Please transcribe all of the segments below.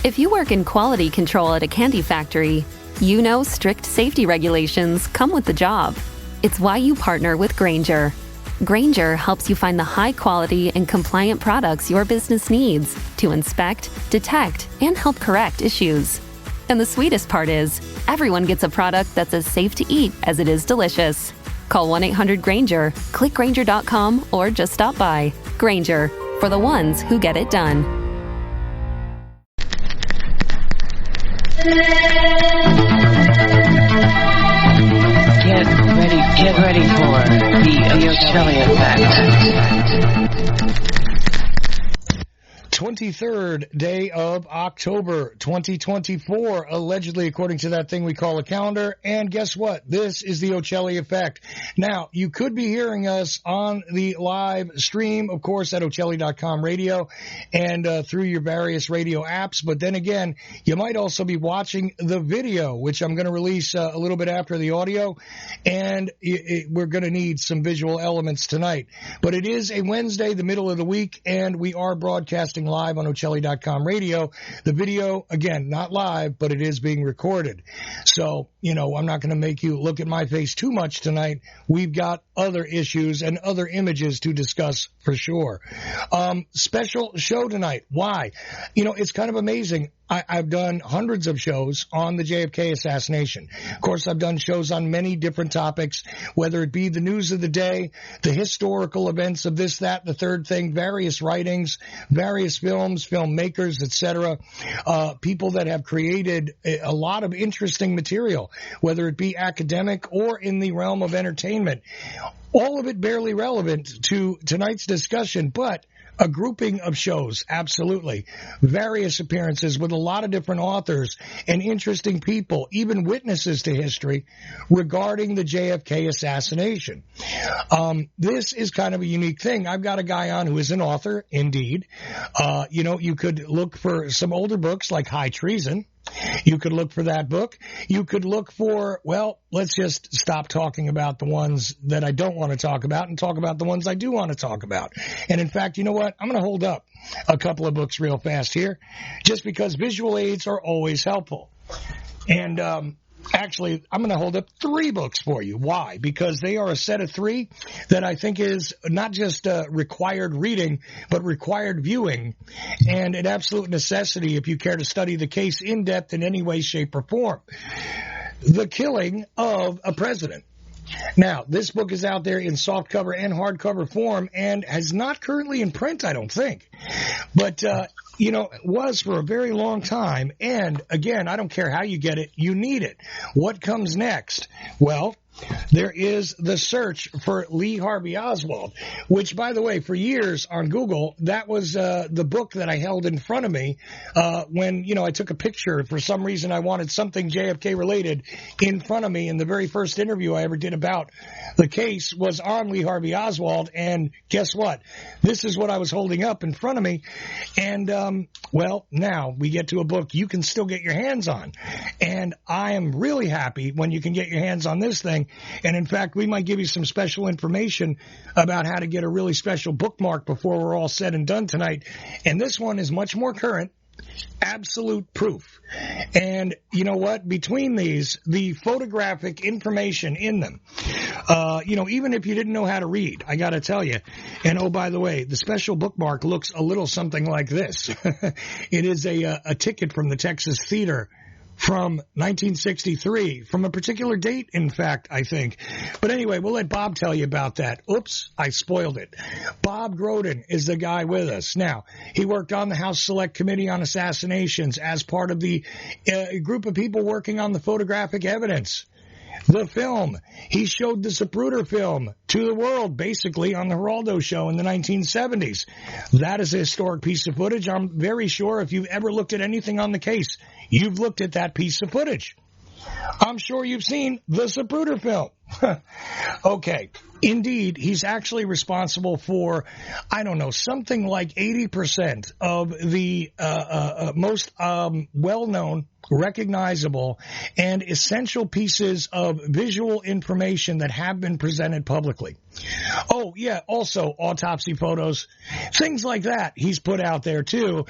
If you work in quality control at a candy factory, you know strict safety regulations come with the job. It's why you partner with Grainger. Grainger helps you find the high-quality and compliant products your business needs to inspect, detect, and help correct issues. And the sweetest part is, everyone gets a product that's as safe to eat as it is delicious. Call 1-800-GRAINGER, click Grainger.com, or just stop by. Grainger, for the ones who get it done. Get ready for the Ochelli effect. 23rd day of October 2024, allegedly, according to that thing we call a calendar. And guess what? This is the Ochelli effect. Now, you could be hearing us on the live stream, of course, at Ochelli.com radio and through your various radio apps. But then again, you might also be watching the video, which I'm going to release a little bit after the audio. And we're going to need some visual elements tonight. But it is a Wednesday, the middle of the week, and we are broadcasting live on Ochelli.com radio. The video, again, not live, but it is being recorded. So, I'm not going to make you look at my face too much tonight. We've got other issues and other images to discuss for sure. Special show tonight. Why? It's kind of amazing. I've done hundreds of shows on the JFK assassination. Of course, I've done shows on many different topics, whether it be the news of the day, the historical events of this, that, the third thing, various writings, various films, filmmakers, etc. People that have created a lot of interesting material, whether it be academic or in the realm of entertainment. All of it barely relevant to tonight's discussion, but a grouping of shows, absolutely. Various appearances with a lot of different authors and interesting people, even witnesses to history regarding the JFK assassination. This is kind of a unique thing. I've got a guy on who is an author, indeed. You could look for some older books like High Treason. You could look for that book. You could look for, let's just stop talking about the ones that I don't want to talk about and talk about the ones I do want to talk about. And in fact, you know what? I'm going to hold up a couple of books real fast here, just because visual aids are always helpful. And actually, I'm going to hold up 3 books for you. Why? Because they are a set of 3 that I think is not just required reading, but required viewing, and an absolute necessity if you care to study the case in depth in any way, shape, or form. The Killing of a President. Now, this book is out there in softcover and hardcover form and is not currently in print, I don't think. But, it was for a very long time. And, again, I don't care how you get it. You need it. What comes next? Well, there is the search for Lee Harvey Oswald, which, by the way, for years on Google, that was the book that I held in front of me when, I took a picture. For some reason, I wanted something JFK related in front of me. And the very first interview I ever did about the case was on Lee Harvey Oswald. And guess what? This is what I was holding up in front of me. And, now we get to a book you can still get your hands on. And I am really happy when you can get your hands on this thing. And in fact, we might give you some special information about how to get a really special bookmark before we're all said and done tonight. And this one is much more current. Absolute proof. And you know what? Between these, the photographic information in them, even if you didn't know how to read, I got to tell you. And oh, by the way, the special bookmark looks a little something like this. It is a ticket from the Texas Theater from 1963, from a particular date, in fact, I think. But anyway, we'll let Bob tell you about that. Oops, I spoiled it. Bob Groden is the guy with us. Now, he worked on the House Select Committee on Assassinations as part of the group of people working on the photographic evidence. The film. He showed the Zapruder film to the world, basically, on the Geraldo show in the 1970s. That is a historic piece of footage. I'm very sure if you've ever looked at anything on the case, you've looked at that piece of footage. I'm sure you've seen the Zapruder film. Okay. Indeed, he's actually responsible for, I don't know, something like 80% of the most well-known, recognizable, and essential pieces of visual information that have been presented publicly. Oh, yeah, also autopsy photos, things like that he's put out there, too,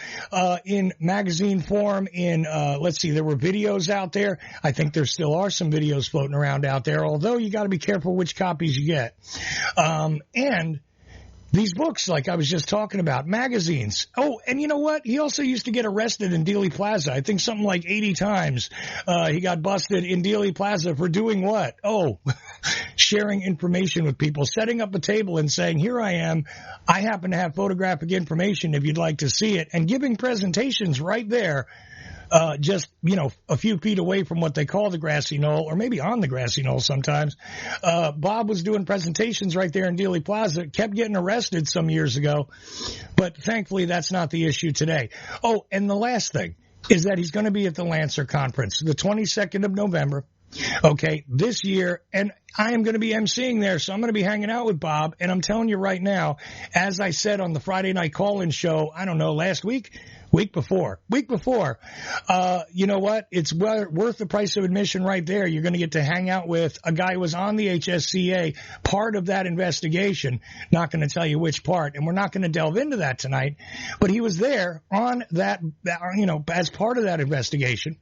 in magazine form, let's see, there were videos out there. I think there still are some videos floating around out there, although you got to be careful which copies you get. And these books, like I was just talking about, magazines. Oh, and you know what? He also used to get arrested in Dealey Plaza. I think something like 80 times he got busted in Dealey Plaza for doing what? Oh, sharing information with people, setting up a table and saying, here I am. I happen to have photographic information if you'd like to see it, and giving presentations right there. Just, a few feet away from what they call the grassy knoll, or maybe on the grassy knoll sometimes. Bob was doing presentations right there in Dealey Plaza, kept getting arrested some years ago, but thankfully that's not the issue today. Oh, and the last thing is that he's going to be at the Lancer Conference, the 22nd of November. Okay, this year, and I am going to be emceeing there, so I'm going to be hanging out with Bob, and I'm telling you right now, as I said on the Friday night call-in show, I don't know, last week before, you know what? It's worth the price of admission right there. You're going to get to hang out with a guy who was on the HSCA, part of that investigation. Not going to tell you which part, and we're not going to delve into that tonight, but he was there on that, as part of that investigation.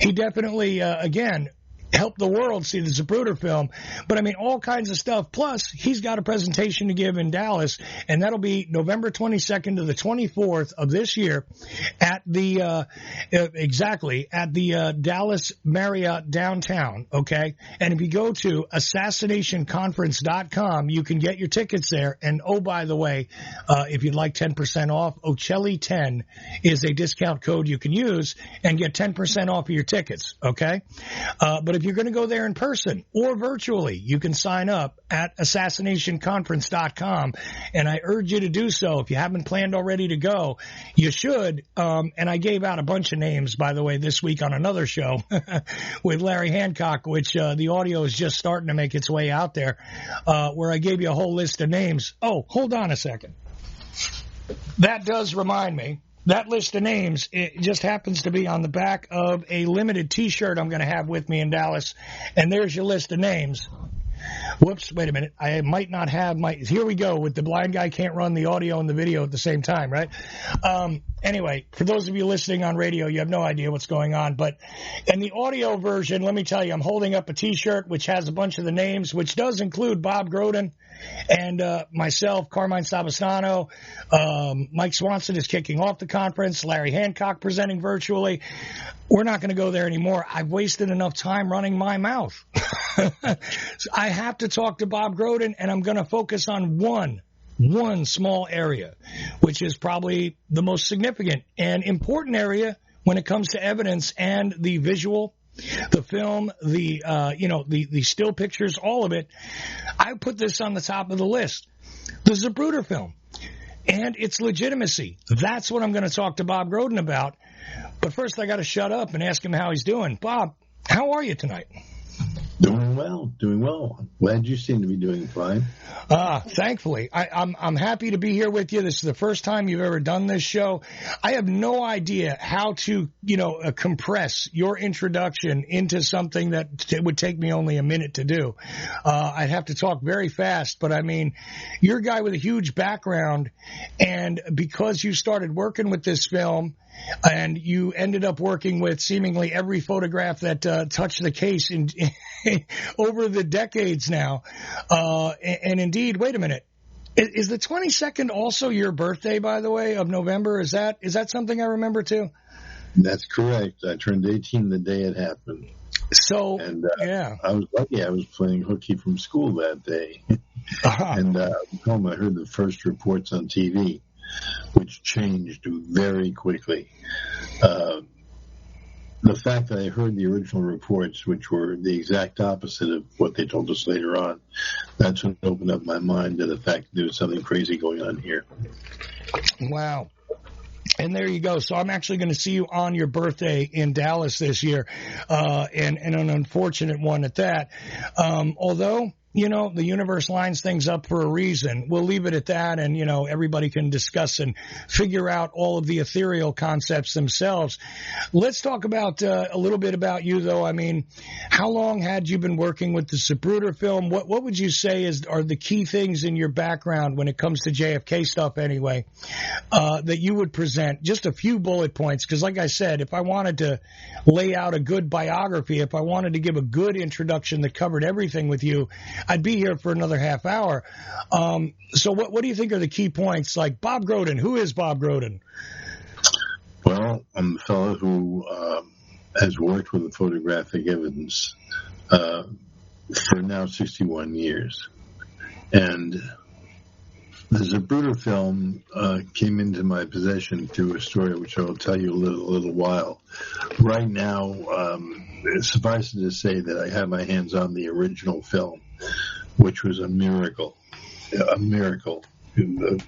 He definitely, again, help the world see the Zapruder film. But, I mean, all kinds of stuff. Plus, he's got a presentation to give in Dallas, and that'll be November 22nd to the 24th of this year at the Dallas Marriott downtown, okay? And if you go to ASSASSINATIONconference.com, you can get your tickets there. And, oh, by the way, if you'd like 10% off, Ochelli 10 is a discount code you can use and get 10% off of your tickets, okay? But if you're going to go there in person or virtually, you can sign up at ASSASSINATIONconference.com, and I urge you to do so. If you haven't planned already to go, you should. And I gave out a bunch of names, by the way, this week on another show with Larry Hancock, which the audio is just starting to make its way out there, where I gave you a whole list of names. Oh, hold on a second. That does remind me. That list of names, it just happens to be on the back of a limited T-shirt I'm going to have with me in Dallas. And there's your list of names. Whoops, wait a minute. I might not have my... Here we go with the blind guy can't run the audio and the video at the same time, right? Anyway, for those of you listening on radio, you have no idea what's going on. But in the audio version, let me tell you, I'm holding up a T-shirt which has a bunch of the names, which does include Bob Groden and myself, Carmine Sabastano. Mike Swanson is kicking off the conference. Larry Hancock presenting virtually. We're not going to go there anymore. I've wasted enough time running my mouth. So I have to talk to Bob Groden, and I'm going to focus on one small area, which is probably the most significant and important area when it comes to evidence and the visual, the film, the still pictures, all of it. I put this on the top of the list. The Zapruder film and its legitimacy. That's what I'm going to talk to Bob Groden about. But first, I got to shut up and ask him how he's doing. Bob, how are you tonight? Doing well. Glad you seem to be doing fine. Thankfully. I'm happy to be here with you. This is the first time you've ever done this show. I have no idea how to, compress your introduction into something that would take me only a minute to do. I'd have to talk very fast, but I mean, you're a guy with a huge background, and because you started working with this film, and you ended up working with seemingly every photograph that touched the case in over the decades now. And indeed, wait a minute. Is the 22nd also your birthday, by the way, of November? Is that something I remember too? That's correct. I turned 18 the day it happened. So, yeah. I was lucky. I was playing hooky from school that day. And home, I heard the first reports on TV, which changed very quickly. The fact that I heard the original reports, which were the exact opposite of what they told us later on, that's what opened up my mind to the fact that there was something crazy going on here. Wow. And there you go. So I'm actually going to see you on your birthday in Dallas this year, and an unfortunate one at that. Although, you know, the universe lines things up for a reason. We'll leave it at that, and, you know, everybody can discuss and figure out all of the ethereal concepts themselves. Let's talk about a little bit about you, though. I mean, how long had you been working with the Zapruder Film? What would you say are the key things in your background when it comes to JFK stuff anyway, that you would present? Just a few bullet points, because like I said, if I wanted to lay out a good biography, if I wanted to give a good introduction that covered everything with you, I'd be here for another half hour. So what do you think are the key points? Like Bob Groden, who is Bob Groden? Well, I'm a fellow who has worked with the photographic evidence for now 61 years. And the Zapruder Film came into my possession through a story which I will tell you a little while. Right now, suffice it to say that I have my hands on the original film, which was a miracle. A miracle. The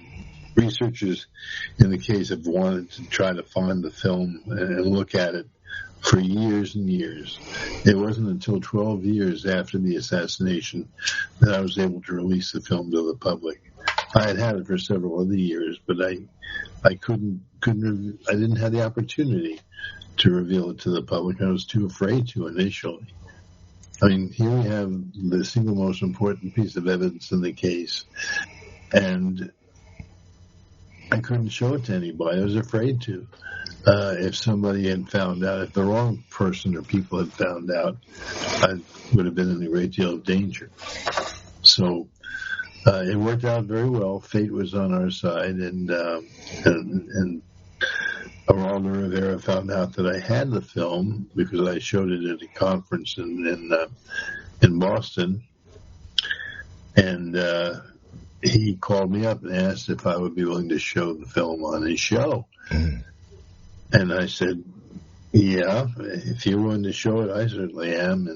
researchers in the case have wanted to try to find the film and look at it for years and years. It wasn't until 12 years after the assassination that I was able to release the film to the public. I had it for several other years, but I didn't have the opportunity to reveal it to the public. I was too afraid to initially. I mean, here we have the single most important piece of evidence in the case, and I couldn't show it to anybody. I was afraid to. If somebody had found out, if the wrong person or people had found out, I would have been in a great deal of danger. So it worked out very well. Fate was on our side, and Geraldo Rivera found out that I had the film because I showed it at a conference in Boston, and he called me up and asked if I would be willing to show the film on his show. And I said, yeah, if you're willing to show it, I certainly am.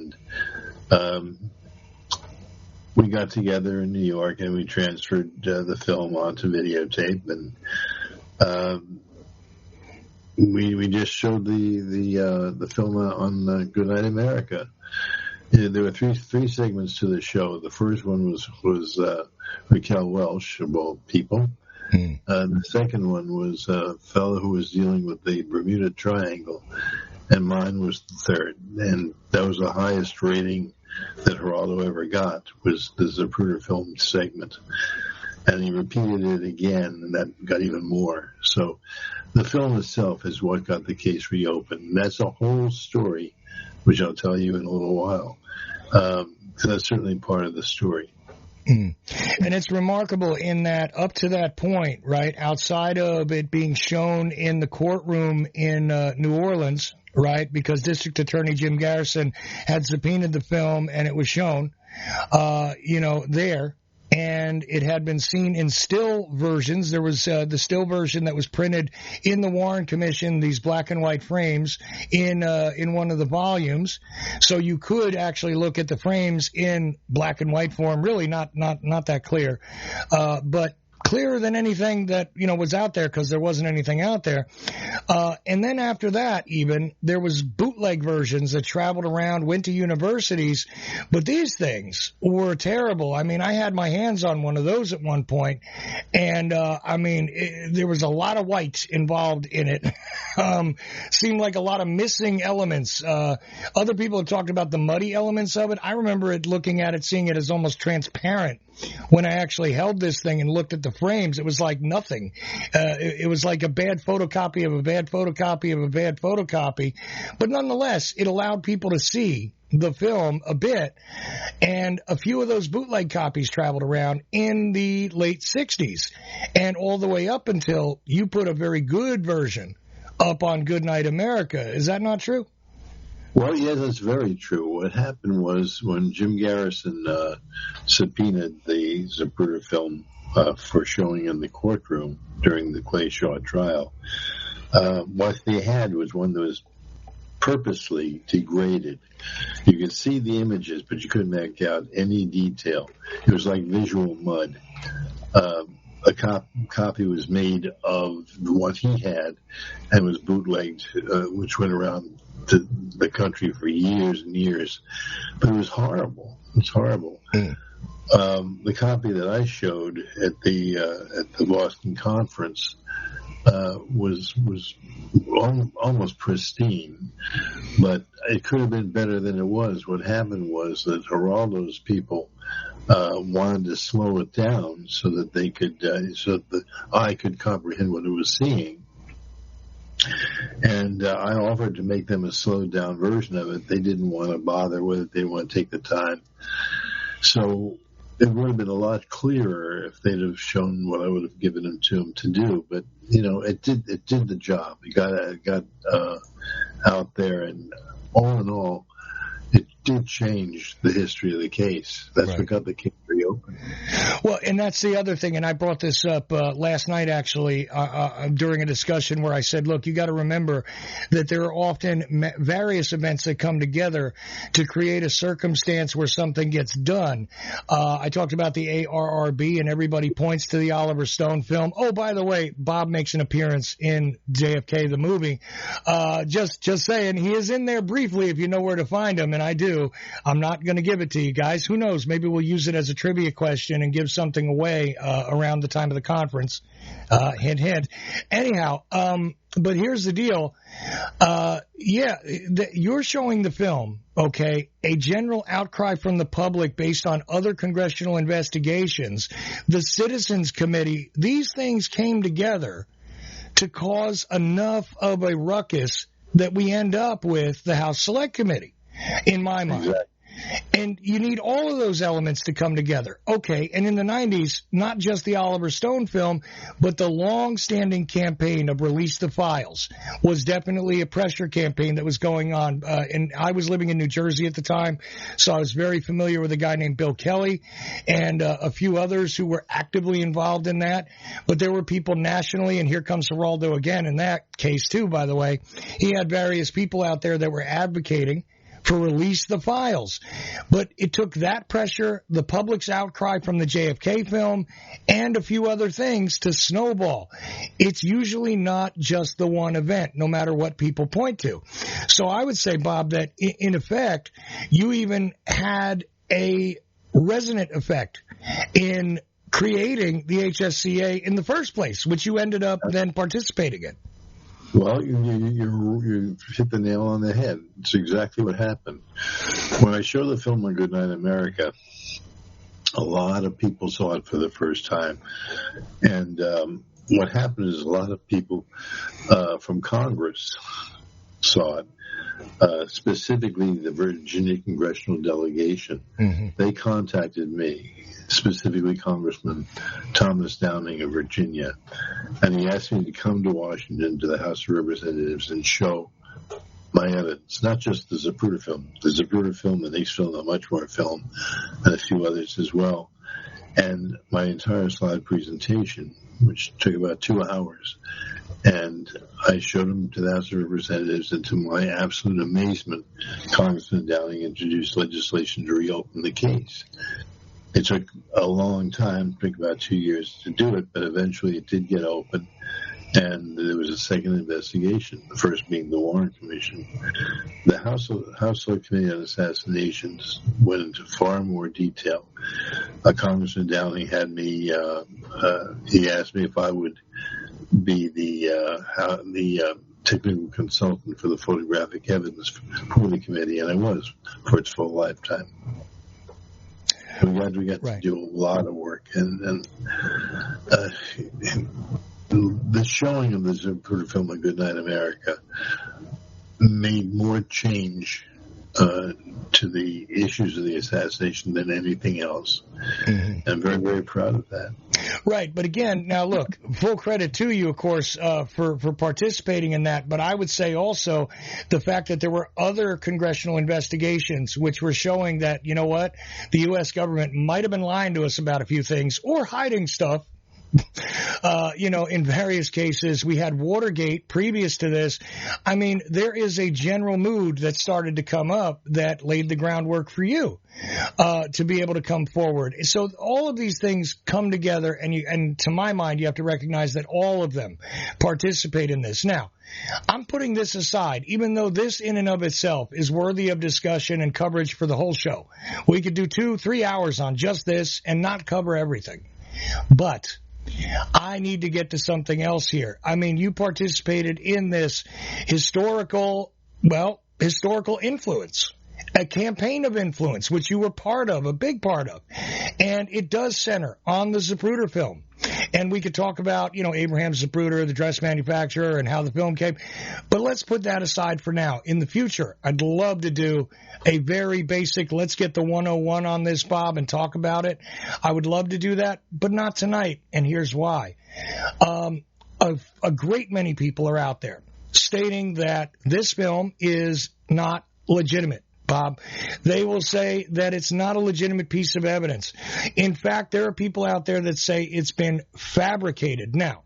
And we got together in New York and we transferred the film onto videotape, and we just showed the film on Good Night America. There were three segments to the show. The first one was Raquel Welch, of all people. The second one was a fellow who was dealing with the Bermuda Triangle, and mine was the third. And that was the highest rating that Geraldo ever got, was the Zapruder Film segment. And he repeated it again, and that got even more. So the film itself is what got the case reopened. And that's a whole story, which I'll tell you in a little while. So that's certainly part of the story. And it's remarkable in that up to that point, right, outside of it being shown in the courtroom in New Orleans, right, because District Attorney Jim Garrison had subpoenaed the film and it was shown, there. And it had been seen in still versions. There was the still version that was printed in the Warren Commission, these black and white frames in one of the volumes. So you could actually look at the frames in black and white form. Really not that clear, but clearer than anything that, was out there, because there wasn't anything out there. And then after that, even, there was bootleg versions that traveled around, went to universities, but these things were terrible. I mean, I had my hands on one of those at one point, and, there was a lot of white involved in it. Seemed like a lot of missing elements. Other people have talked about the muddy elements of it. I remember looking at it, seeing it as almost transparent. When I actually held this thing and looked at the frames, it was like nothing. It was like a bad photocopy of a bad photocopy of a bad photocopy. But nonetheless, it allowed people to see the film a bit. And a few of those bootleg copies traveled around in the late 60s and all the way up until you put a very good version up on Good Night America. Is that not true? Well, yes, that's very true. What happened was when Jim Garrison subpoenaed the Zapruder Film for showing in the courtroom during the Clay Shaw trial, what they had was one that was purposely degraded. You could see the images, but you couldn't make out any detail. It was like visual mud. a copy was made of what he had and was bootlegged, which went around the country for years and years. But it was horrible. It's horrible. The copy that I showed at the Boston conference was almost pristine, but it could have been better than it was. What happened was that Geraldo's people wanted to slow it down so that they could, so that the eye could comprehend what it was seeing. And I offered to make them a slowed down version of it. They didn't want to bother with it. They didn't want to take the time. So it would have been a lot clearer if they'd have shown what I would have given them to to do. But it did the job. It got out there, and all in all, it did change the history of the case. That's what got the case reopened. Well, and that's the other thing, and I brought this up last night, actually, during a discussion where I said, look, you got to remember that there are often various events that come together to create a circumstance where something gets done. I talked about the ARRB, and everybody points to the Oliver Stone film. Oh, by the way, Bob makes an appearance in JFK, the movie. Just saying, he is in there briefly if you know where to find him, and I do. I'm not going to give it to you guys. Who knows? Maybe we'll use it as a trivia question and give something away around the time of the conference. Hint, hint. Anyhow, but here's the deal. You're showing the film, okay, a general outcry from the public based on other congressional investigations. The Citizens Committee, these things came together to cause enough of a ruckus that we end up with the House Select Committee, in my mind. Exactly. And you need all of those elements to come together. Okay, and in the 90s, not just the Oliver Stone film, but the long-standing campaign of Release the Files was definitely a pressure campaign that was going on. And I was living in New Jersey at the time, so I was very familiar with a guy named Bill Kelly and a few others who were actively involved in that. But there were people nationally, and here comes Geraldo again in that case too, by the way. He had various people out there that were advocating for Release the Files. But it took that pressure, the public's outcry from the JFK film, and a few other things to snowball. It's usually not just the one event, no matter what people point to. So I would say, Bob, that in effect, you even had a resonant effect in creating the HSCA in the first place, which you ended up then participating in. Well, you hit the nail on the head. It's exactly what happened. When I showed the film on Goodnight America, a lot of people saw it for the first time. And what happened is a lot of people from Congress saw it, specifically the Virginia congressional delegation. Mm-hmm. They contacted me, specifically Congressman Thomas Downing of Virginia, and he asked me to come to Washington to the House of Representatives and show my evidence, not just the Zapruder film. The Zapruder film, the Nix film, the Muchmore film, and a few others as well, and my entire slide presentation, which took about 2 hours. And I showed them to the House of Representatives, and to my absolute amazement, Congressman Downing introduced legislation to reopen the case. It took a long time, it took about 2 years to do it, but eventually it did get open, and there was a second investigation, the first being the Warren Commission. The House Select Committee on Assassinations went into far more detail. Congressman Downing had me, he asked me if I would be the technical consultant for the photographic evidence for the committee, and I was for its full lifetime. We got to do a lot of work, and the showing of the Zapruder film on Goodnight America made more change to the issues of the assassination than anything else. Mm-hmm. I'm very, very proud of that. Right, but again, now look, full credit to you, of course, for participating in that, but I would say also the fact that there were other congressional investigations which were showing that, you know what, the U.S. government might have been lying to us about a few things or hiding stuff in various cases. We had Watergate previous to this. I mean, there is a general mood that started to come up that laid the groundwork for you to be able to come forward. So all of these things come together, and to my mind, you have to recognize that all of them participate in this. Now, I'm putting this aside, even though this in and of itself is worthy of discussion and coverage for the whole show. We could do 2-3 hours on just this and not cover everything. But I need to get to something else here. I mean, you participated in this historical influence, a campaign of influence, which you were part of, a big part of. And it does center on the Zapruder film. And we could talk about, Abraham Zapruder, the dress manufacturer, and how the film came. But let's put that aside for now. In the future, I'd love to do a very basic, let's get the 101 on this, Bob, and talk about it. I would love to do that, but not tonight. And here's why. A great many people are out there stating that this film is not legitimate. Bob, they will say that it's not a legitimate piece of evidence. In fact, there are people out there that say it's been fabricated. Now,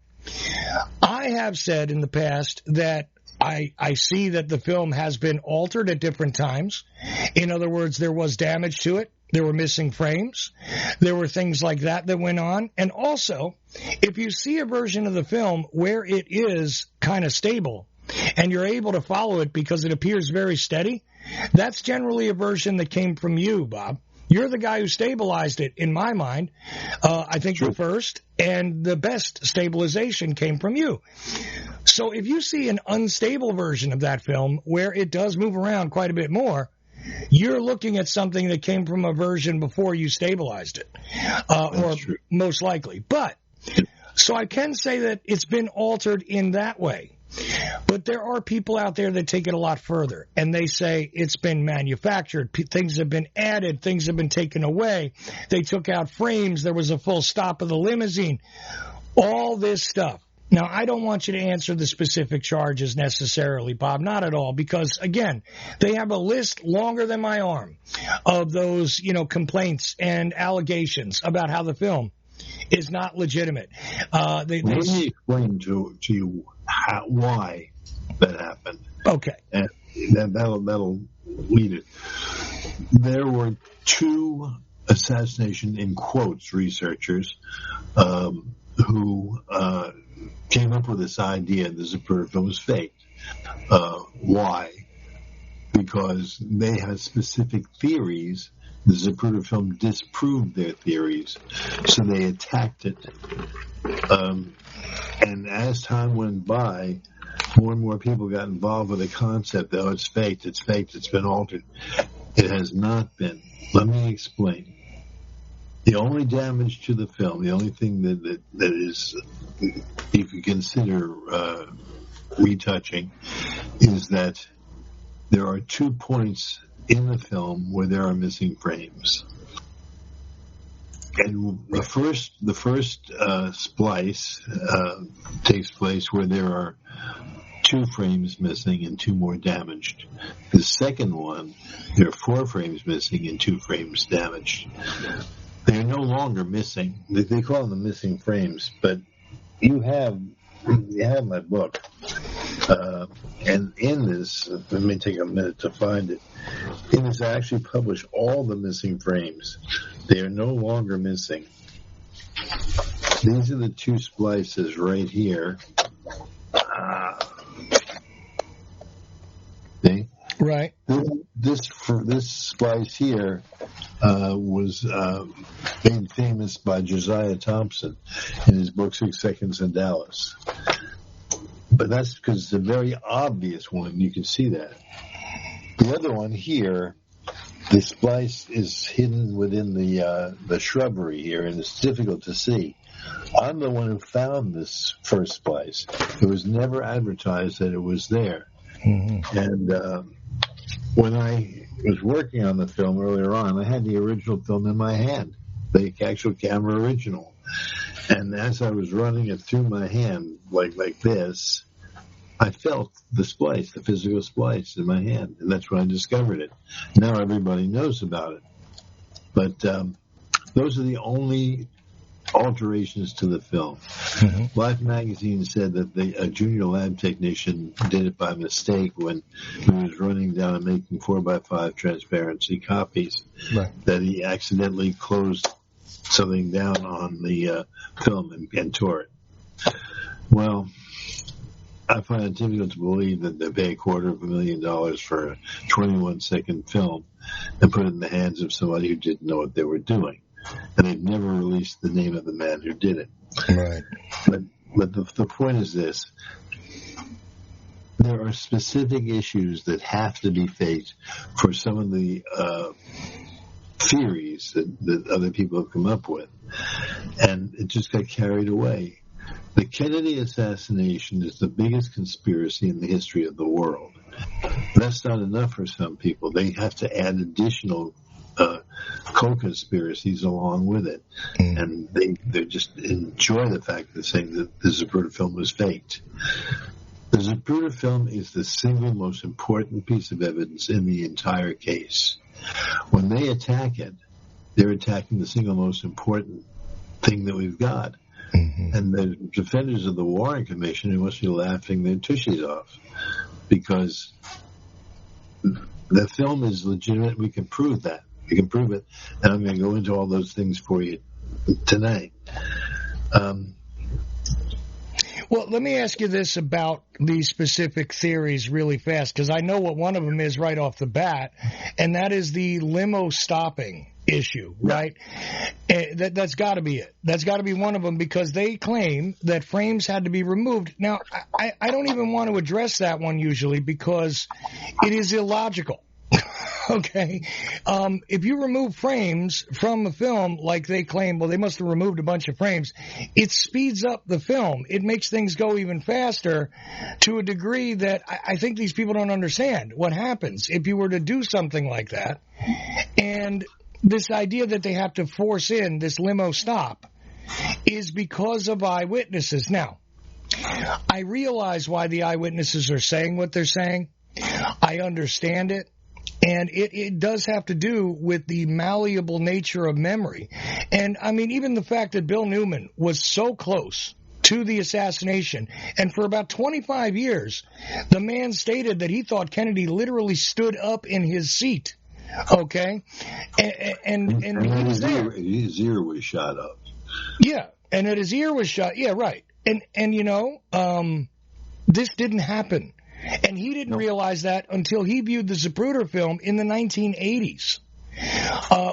I have said in the past that I see that the film has been altered at different times. In other words, there was damage to it. There were missing frames. There were things like that went on. And also, if you see a version of the film where it is kind of stable and you're able to follow it because it appears very steady, that's generally a version that came from you, Bob. You're the guy who stabilized it, in my mind. I think the first and the best stabilization came from you. So if you see an unstable version of that film where it does move around quite a bit more, you're looking at something that came from a version before you stabilized it, or most likely. But so I can say that it's been altered in that way. But there are people out there that take it a lot further, and they say it's been manufactured. Things have been added. Things have been taken away. They took out frames. There was a full stop of the limousine. All this stuff. Now, I don't want you to answer the specific charges necessarily, Bob, not at all, because, again, they have a list longer than my arm of those, complaints and allegations about how the film is not legitimate. Let me explain to you why that happened. Okay. And that'll lead it. There were two assassination, in quotes, researchers who came up with this idea the Zapruder film was faked. Why? Because they had specific theories. The Zapruder film disproved their theories, so they attacked it. And as time went by, more and more people got involved with the concept that, it's faked, it's been altered. It has not been. Let me explain. The only damage to the film, the only thing that is, you could consider retouching, is that there are 2 points in the film where there are missing frames. And the first splice takes place where there are 2 frames missing and 2 more damaged. The second one, there are 4 frames missing and 2 frames damaged. They're no longer missing. They call them missing frames, but you have my book. And in this, let me take a minute to find it. In this, I actually publish all the missing frames. They are no longer missing. These are the 2 splices right here. See? Right. This splice here was made famous by Josiah Thompson in his book 6 Seconds in Dallas. But that's because it's a very obvious one. You can see that. The other one here, the splice is hidden within the shrubbery here, and it's difficult to see. I'm the one who found this first splice. It was never advertised that it was there. Mm-hmm. And when I was working on the film earlier on, I had the original film in my hand, the actual camera original. And as I was running it through my hand, like this, I felt the splice, the physical splice in my hand, and that's when I discovered it. Now everybody knows about it. But those are the only alterations to the film. Mm-hmm. Life magazine said that a junior lab technician did it by mistake when he was running down and making 4x5 transparency copies, right, that he accidentally closed something down on the film and tore it. Well, I find it difficult to believe that they pay $250,000 for a 21-second film and put it in the hands of somebody who didn't know what they were doing. And they've never released the name of the man who did it. Right. But the point is this. There are specific issues that have to be faced for some of the theories that other people have come up with. And it just got carried away. The Kennedy assassination is the biggest conspiracy in the history of the world. That's not enough for some people. They have to add additional co-conspiracies along with it. And they just enjoy the fact of saying that the Zapruder film was faked. The Zapruder film is the single most important piece of evidence in the entire case. When they attack it, they're attacking the single most important thing that we've got. Mm-hmm. And the defenders of the Warren Commission must be laughing their tushies off because the film is legitimate. We can prove that. We can prove it. And I'm going to go into all those things for you tonight. Well, let me ask you this about these specific theories really fast, because I know what one of them is right off the bat, and that is the limo stopping issue, right? That's got to be it. That's got to be one of them, because they claim that frames had to be removed. Now, I don't even want to address that one usually because it is illogical. Okay. If you remove frames from a film like they claim, well, they must have removed a bunch of frames, it speeds up the film. It makes things go even faster to a degree that I think these people don't understand what happens if you were to do something like that. And this idea that they have to force in this limo stop is because of eyewitnesses. Now, I realize why the eyewitnesses are saying what they're saying. I understand it. And it does have to do with the malleable nature of memory. And, I mean, even the fact that Bill Newman was so close to the assassination, and for about 25 years, the man stated that he thought Kennedy literally stood up in his seat. Okay? And he was there. His ear was shot up. Yeah, and that his ear was shot. Yeah, right. And you know, this didn't happen. And he didn't realize that until he viewed the Zapruder film in the 1980s,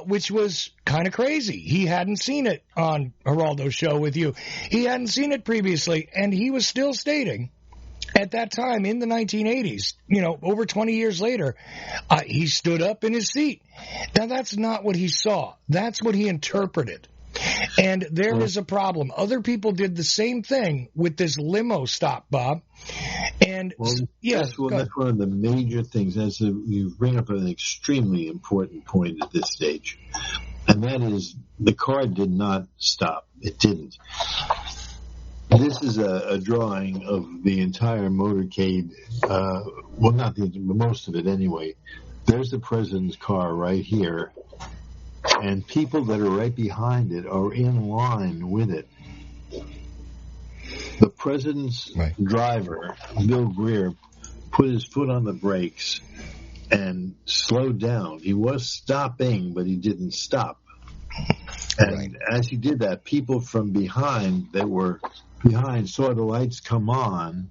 which was kind of crazy. He hadn't seen it on Geraldo's show with you. He hadn't seen it previously, and he was still stating at that time in the 1980s, you know, over 20 years later, he stood up in his seat. Now, that's not what he saw. That's what he interpreted. And there is a problem. Other people did the same thing with this limo stop, Bob. And that's one of the major things. As you bring up an extremely important point at this stage, and that is the car did not stop. It didn't. This is a drawing of the entire motorcade. Well, not most of it anyway. There's the president's car right here. And people that are right behind it are in line with it. The president's driver, Bill Greer, put his foot on the brakes and slowed down. He was stopping, but he didn't stop. And as he did that, people from behind that were behind saw the lights come on,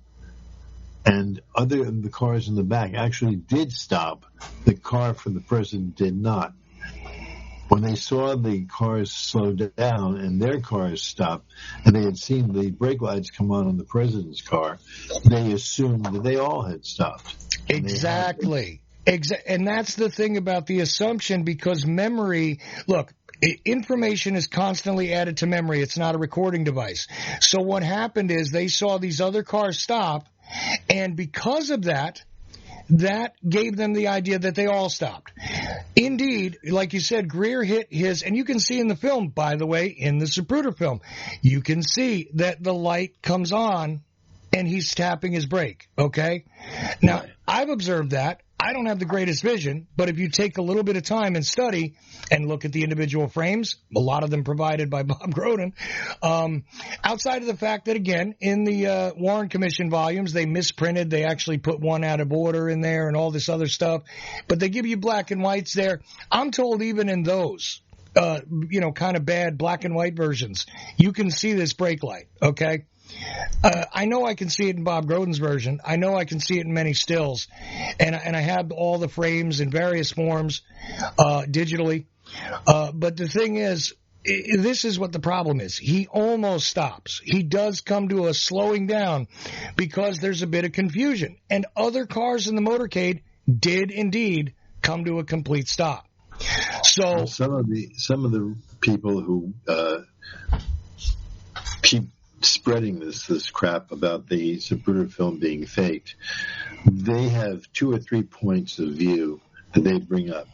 and the cars in the back actually did stop. The car for the president did not. When they saw the cars slow down and their cars stopped, and they had seen the brake lights come on the president's car, they assumed that they all had stopped. Exactly. And that's the thing about the assumption, because memory, look, information is constantly added to memory. It's not a recording device. So what happened is they saw these other cars stop, and because of that gave them the idea that they all stopped. Indeed, like you said, Greer hit his, and you can see in the film, by the way, in the Zapruder film, you can see that the light comes on and he's tapping his brake, okay? Now, I've observed that. I don't have the greatest vision, but if you take a little bit of time and study and look at the individual frames, a lot of them provided by Bob Groden, outside of the fact that, again, in the Warren Commission volumes, they misprinted. They actually put one out of order in there and all this other stuff. But they give you black and whites there. I'm told even in those, kind of bad black and white versions, you can see this brake light, okay? I know I can see it in Bob Groden's version. I know I can see it in many stills. And I have all the frames in various forms digitally. But the thing is, this is what the problem is. He almost stops. He does come to a slowing down because there's a bit of confusion. And other cars in the motorcade did indeed come to a complete stop. So some of the people who keep spreading this crap about the Zapruder film being faked, they have 2 or 3 points of view that they bring up.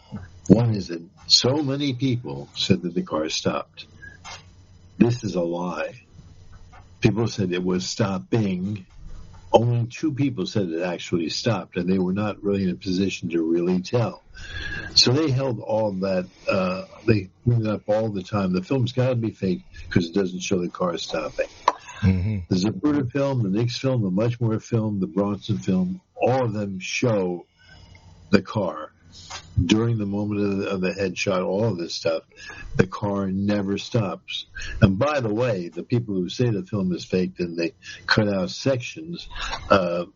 One is that so many people said that the car stopped. This is a lie. People said it was stopping. Only 2 people said it actually stopped, and they were not really in a position to really tell. So they held all that. They bring it up all the time. The film's got to be fake because it doesn't show the car stopping. Mm-hmm. The Zapruder film, the Nix film, the Muchmore film, the Bronson film, all of them show the car. During the moment of the headshot, all of this stuff, the car never stops. And by the way, the people who say the film is faked and they cut out sections, they're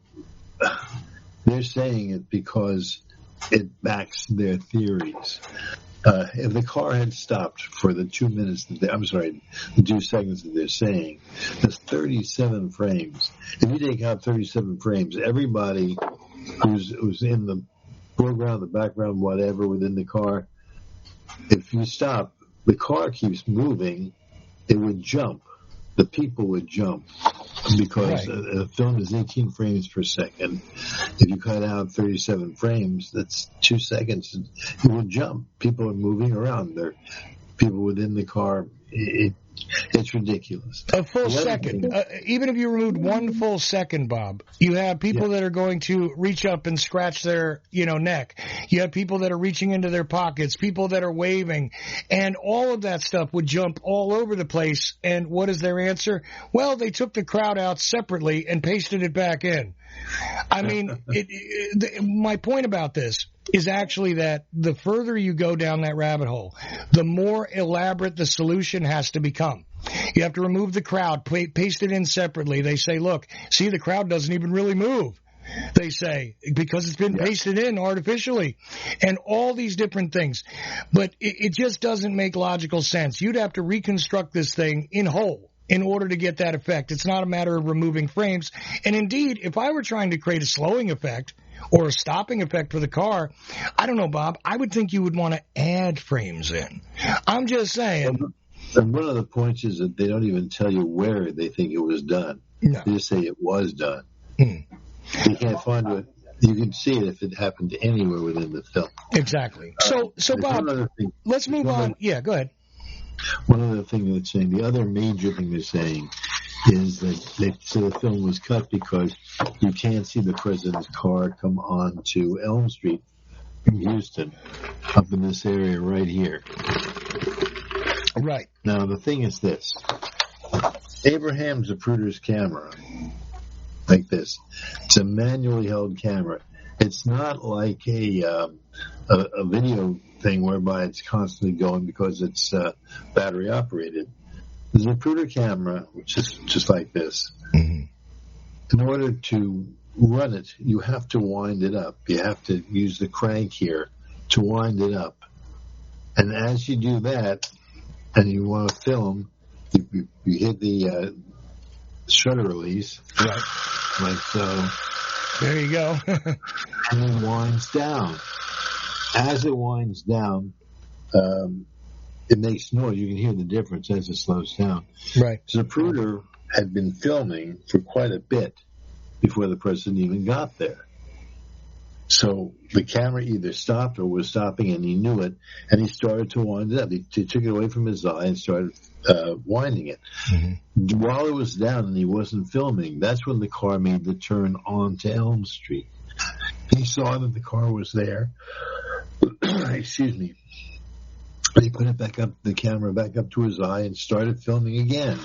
saying it because it backs their theories. If the car had stopped for the 2 minutes the 2 seconds that they're saying, there's 37 frames. If you take out 37 frames, everybody who's in the foreground, the background, whatever, within the car, if you stop, the car keeps moving, it would jump. The people would jump because a film is 18 frames per second. If you cut out 37 frames, that's 2 seconds. It will jump. People are moving around. There are people within the car. It's ridiculous. A full second. Even if you removed 1 full second, Bob, you have people that are going to reach up and scratch their, neck. You have people that are reaching into their pockets, people that are waving, and all of that stuff would jump all over the place. And what is their answer? Well, they took the crowd out separately and pasted it back in. I mean, my point about this is actually that the further you go down that rabbit hole, the more elaborate the solution has to become. You have to remove the crowd, paste it in separately. They say, look, see, the crowd doesn't even really move. They say, because it's been pasted in artificially, and all these different things. But it just doesn't make logical sense. You'd have to reconstruct this thing in whole in order to get that effect. It's not a matter of removing frames. And indeed, if I were trying to create a slowing effect or a stopping effect for the car, I don't know, Bob, I would think you would want to add frames in. I'm just saying. And one of the points is that they don't even tell you where they think it was done. No. They just say it was done. You can't find it. You can see it if it happened anywhere within the film. Exactly. So Bob, let's move on. Yeah, go ahead. One other thing they're saying, the other major thing they're saying is that they say the film was cut because you can't see the president's car come on to Elm Street in Houston, up in this area right here. Right. Now, the thing is this. Abraham Zapruder's camera, like this, it's a manually held camera. It's not like a video thing whereby it's constantly going because it's battery operated. The Zapruder camera, which is just like this, in order to run it, you have to wind it up. You have to use the crank here to wind it up. And as you do that, and you want to film, you hit the shutter release, right, like so. There you go. And it winds down. As it winds down, it makes noise. You can hear the difference as it slows down. Right. Zapruder had been filming for quite a bit before the president even got there. So the camera either stopped or was stopping, and he knew it, and he started to wind it up. He took it away from his eye and started winding it. Mm-hmm. While it was down and he wasn't filming, that's when the car made the turn onto Elm Street. He saw that the car was there. Excuse me. He put it back up, the camera back up to his eye, and started filming again,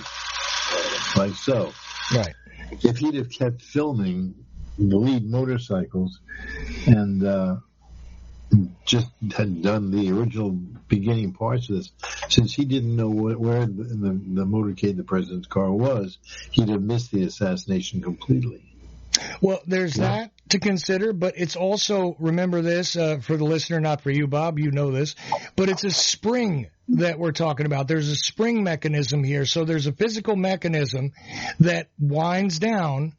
like so. Right. If he'd have kept filming the lead motorcycles and just had done the original beginning parts of this, since he didn't know where the motorcade, the president's car was, he'd have missed the assassination completely. Well, there's that to consider, but it's also, remember this, for the listener, not for you, Bob, you know this, but it's a spring that we're talking about. There's a spring mechanism here. So there's a physical mechanism that winds down,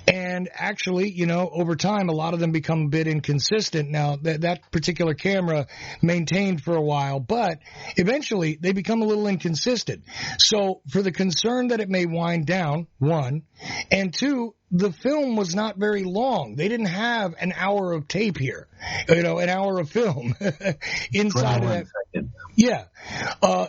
and actually, over time, a lot of them become a bit inconsistent. Now, that particular camera maintained for a while, but eventually they become a little inconsistent. So for the concern that it may wind down, one, and two, the film was not very long. They didn't have an hour of tape here, an hour of film inside of that. Yeah.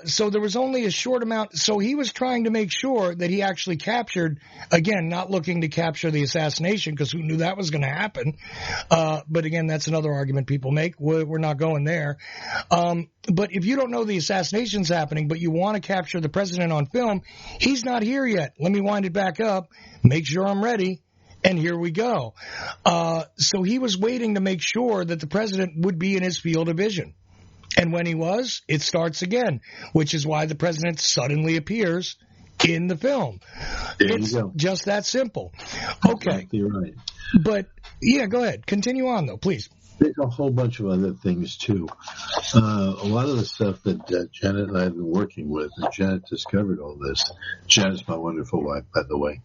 So there was only a short amount. So he was trying to make sure that he actually captured, again, not looking to capture the assassination because who knew that was going to happen. But again, that's another argument people make. We're not going there. But if you don't know the assassination's happening, but you want to capture the president on film, he's not here yet. Let me wind it back up, make sure I'm ready, and here we go. So he was waiting to make sure that the president would be in his field of vision. And when he was, it starts again, which is why the president suddenly appears in the film. It's just that simple. Okay. You're right. But, yeah, go ahead. Continue on, though, please. There's a whole bunch of other things, too. A lot of the stuff that Janet and I have been working with, and Janet discovered all this. Janet's my wonderful wife, by the way.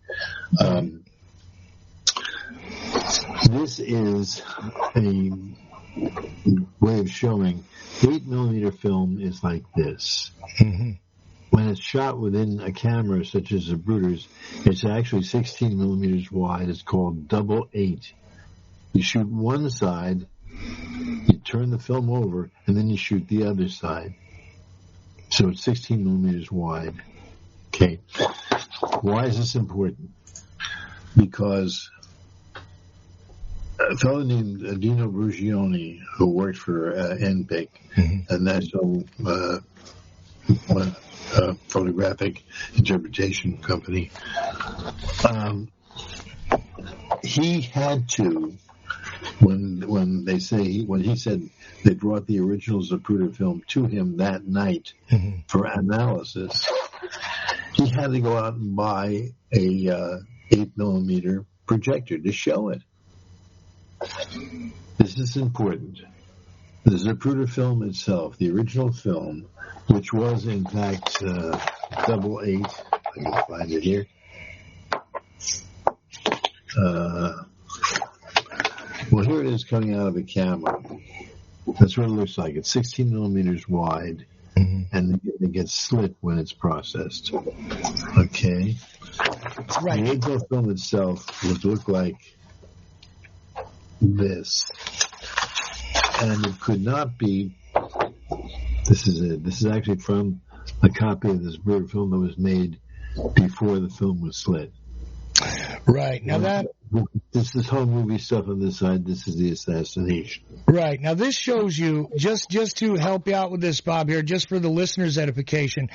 This is a way of showing 8mm film is like this. Mm-hmm. When it's shot within a camera such as Zapruder's, it's actually 16mm wide. It's called 8x8. You shoot one side, you turn the film over, and then you shoot the other side. So it's 16mm wide. Okay. Why is this important? Because a fellow named Dino Brugioni, who worked for NPIC, a national photographic interpretation company, he had to, when he said they brought the original Zapruder film to him that night for analysis, he had to go out and buy a 8mm projector to show it. This is important. The Zapruder film itself, the original film, which was in fact 8x8. I can find it here. Well, here it is coming out of the camera. That's what it looks like. It's 16mm wide, and it gets slit when it's processed. Okay. Right. The original film itself would look like this, and it could not be. This is it. This is actually from a copy of this Zapruder film that was made before the film was slit. Right. Now this is home movie stuff on this side. This is the assassination. Right. Now this shows you, just to help you out with this, Bob, here, just for the listeners' edification.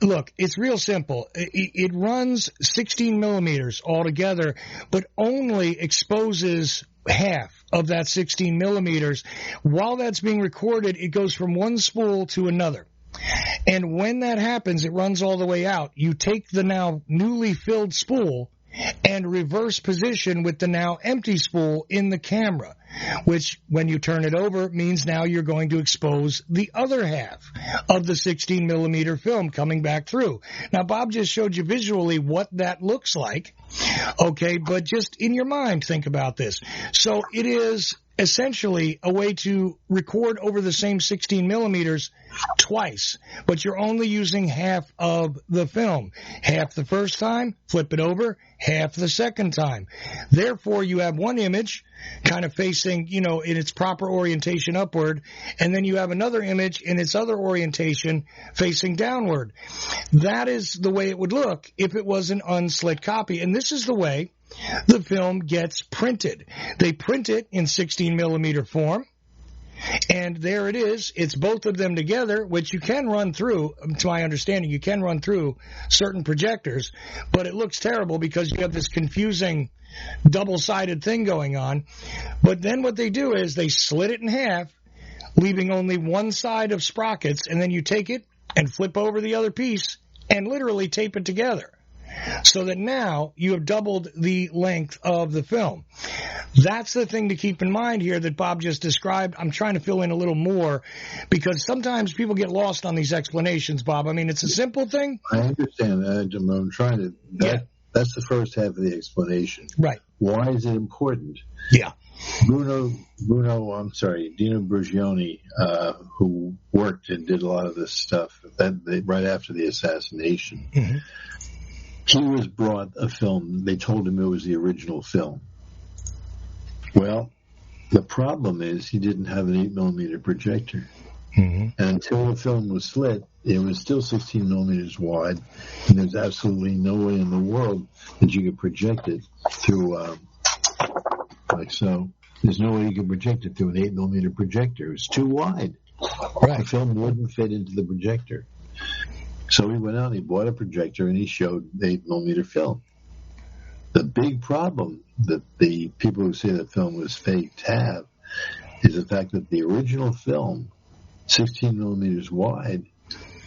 Look, it's real simple. It runs 16mm altogether, but only exposes half of that 16mm. While that's being recorded, it goes from one spool to another. And when that happens, it runs all the way out. You take the now newly filled spool and reverse position with the now empty spool in the camera, which when you turn it over means now you're going to expose the other half of the 16mm film coming back through. Now, Bob just showed you visually what that looks like, okay, but just in your mind, think about this. So it is essentially a way to record over the same 16mm twice, but you're only using half of the film. Half the first time, flip it over, half the second time. Therefore, you have one image kind of facing, in its proper orientation upward, and then you have another image in its other orientation facing downward. That is the way it would look if it was an unslit copy. And this is the way the film gets printed. They print it in 16 millimeter form. And there it is. It's both of them together, which you can run through, to my understanding, you can run through certain projectors, but it looks terrible because you have this confusing double-sided thing going on. But then what they do is they slit it in half, leaving only one side of sprockets, and then you take it and flip over the other piece and literally tape it together. So that now you have doubled the length of the film. That's the thing to keep in mind here that Bob just described. I'm trying to fill in a little more because sometimes people get lost on these explanations, Bob. I mean, it's a simple thing. I understand that. I'm trying to. That's the first half of the explanation. Right. Why is it important? Yeah. Dino Brugioni, who worked and did a lot of this stuff right after the assassination. Mm-hmm. He was brought a film. They told him it was the original film. Well, the problem is he didn't have an 8 millimeter projector. Mm-hmm. And until the film was slit, it was still 16 millimeters wide, and there's absolutely no way in the world that you could project it through, like so. There's no way you could project it through an 8 millimeter projector. It's too wide. Right. The film wouldn't fit into the projector. So he went out and he bought a projector and he showed the 8 millimeter film. The big problem that the people who say the film was faked have is the fact that the original film, 16 millimeters wide,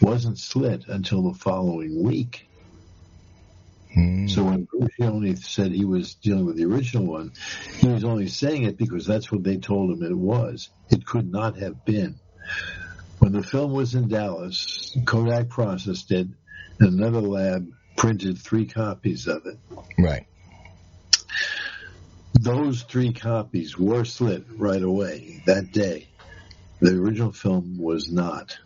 wasn't slit until the following week. So when Brugioni said he was dealing with the original one, he was only saying it because that's what they told him it was. It could not have been. When the film was in Dallas, Kodak processed it, and another lab printed 3 copies of it. Right. Those 3 copies were slit right away that day. The original film was not.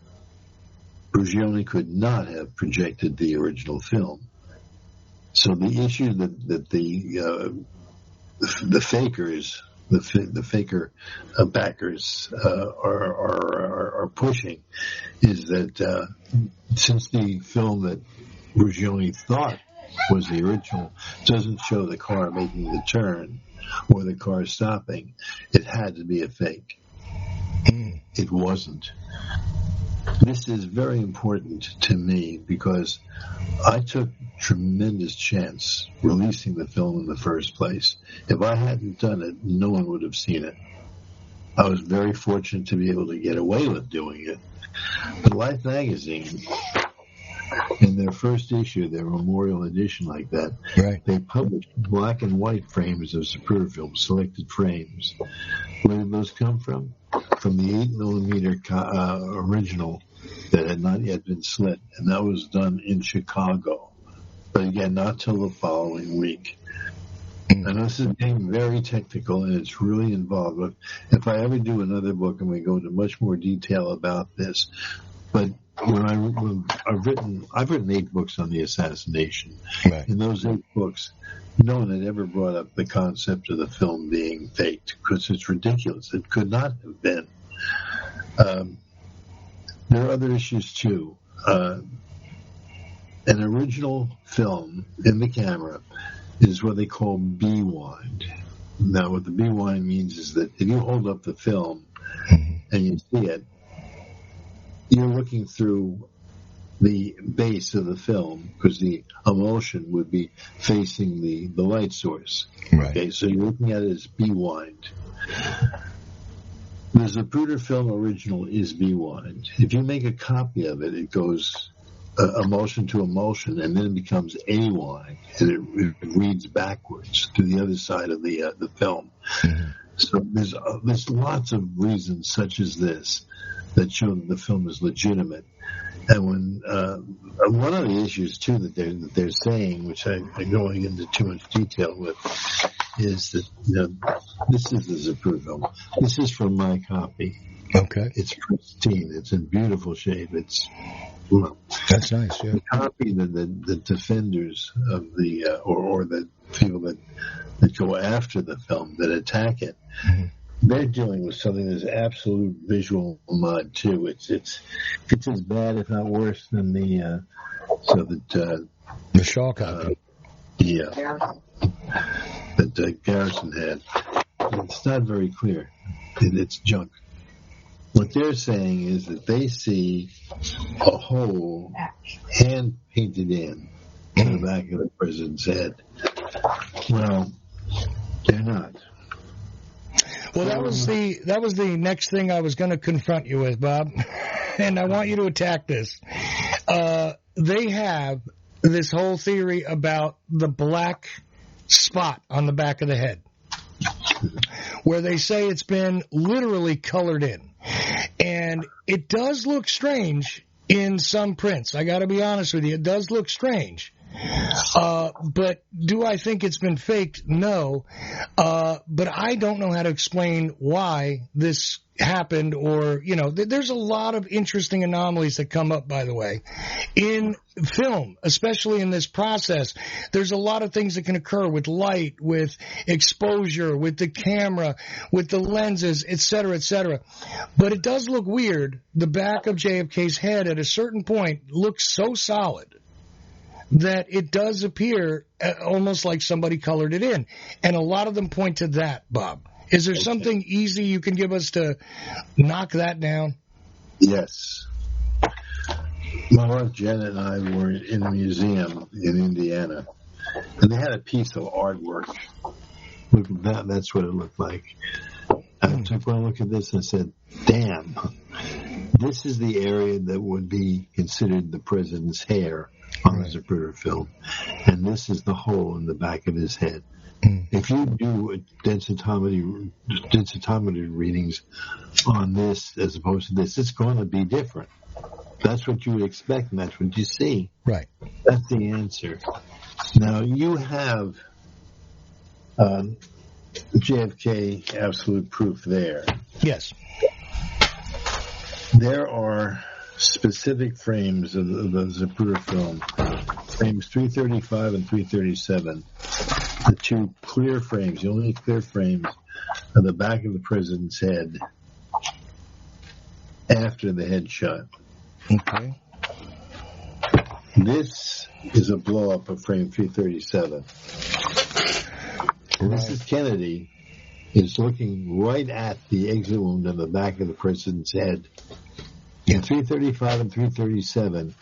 Brugioni could not have projected the original film. So the issue that the fakers, the faker backers are pushing is that since the film that Brugioni thought was the original doesn't show the car making the turn or the car stopping, it had to be a fake. It wasn't. This is very important to me because I took tremendous chance releasing the film in the first place. If I hadn't done it, no one would have seen it. I was very fortunate to be able to get away with doing it. But Life magazine, in their first issue, their memorial edition like that, right, they published black and white frames of Zapruder Film, selected frames. Where did those come from? From the 8 millimeter original that had not yet been slit, and that was done in Chicago. But again, not till the following week. And this is getting very technical, and it's really involved. If I ever do another book, I'm going to go into much more detail about this. But I've written 8 books on the assassination. Right. In those 8 books, no one had ever brought up the concept of the film being faked because it's ridiculous. It could not have been. There are other issues too. An original film in the camera is what they call B-wind. Now, what the B-wind means is that if you hold up the film and you see it, you're looking through the base of the film because the emulsion would be facing the light source. Right. Okay, so you're looking at it as B-wind. The Zapruder Film original is B-wind. If you make a copy of it, it goes emulsion to emulsion, and then it becomes A-wind, and it reads backwards to the other side of the film. Mm-hmm. So there's lots of reasons such as this that show that the film is legitimate. And when one of the issues too that they're saying, which I'm going into too much detail with, is that this is the Zapruder film. This is from my copy. Okay, it's pristine. It's in beautiful shape. That's nice. Yeah, the copy that the defenders of the or the people that go after the film that attack it. Mm-hmm. They're dealing with something that's absolute visual mud too. It's as bad, if not worse, than the Shaw copy. Yeah. that Garrison had. It's not very clear. It's junk. What they're saying is that they see a hole hand painted in the back of the president's head. Well, they're not. Well, that was the next thing I was going to confront you with, Bob, and I want you to attack this. They have this whole theory about the black spot on the back of the head, where they say it's been literally colored in. And it does look strange in some prints. I got to be honest with you. It does look strange. But do I think it's been faked? No. But I don't know how to explain why this happened, or, there's a lot of interesting anomalies that come up, by the way, in film, especially in this process. There's a lot of things that can occur with light, with exposure, with the camera, with the lenses, et cetera, et cetera. But it does look weird. The back of JFK's head at a certain point looks so solid that it does appear almost like somebody colored it in. And a lot of them point to that, Bob. Is there something easy you can give us to knock that down? Yes. My wife Janet and I were in a museum in Indiana, and they had a piece of artwork. Look at that. That's what it looked like. I took one look at this and said, damn, this is the area that would be considered the president's hair on the Zapruder film. And this is the hole in the back of his head. If you do densitometer readings on this as opposed to this, it's going to be different. That's what you would expect, and that's what you see. Right. That's the answer. Now, you have JFK absolute proof there. Yes. There are specific frames of the Zapruder film, frames 335 and 337, the two clear frames, the only clear frames of the back of the president's head after the headshot. Okay. This is a blow-up of frame 337. Mrs. Kennedy is looking right at the exit wound on the back of the president's head. In 335 and 337,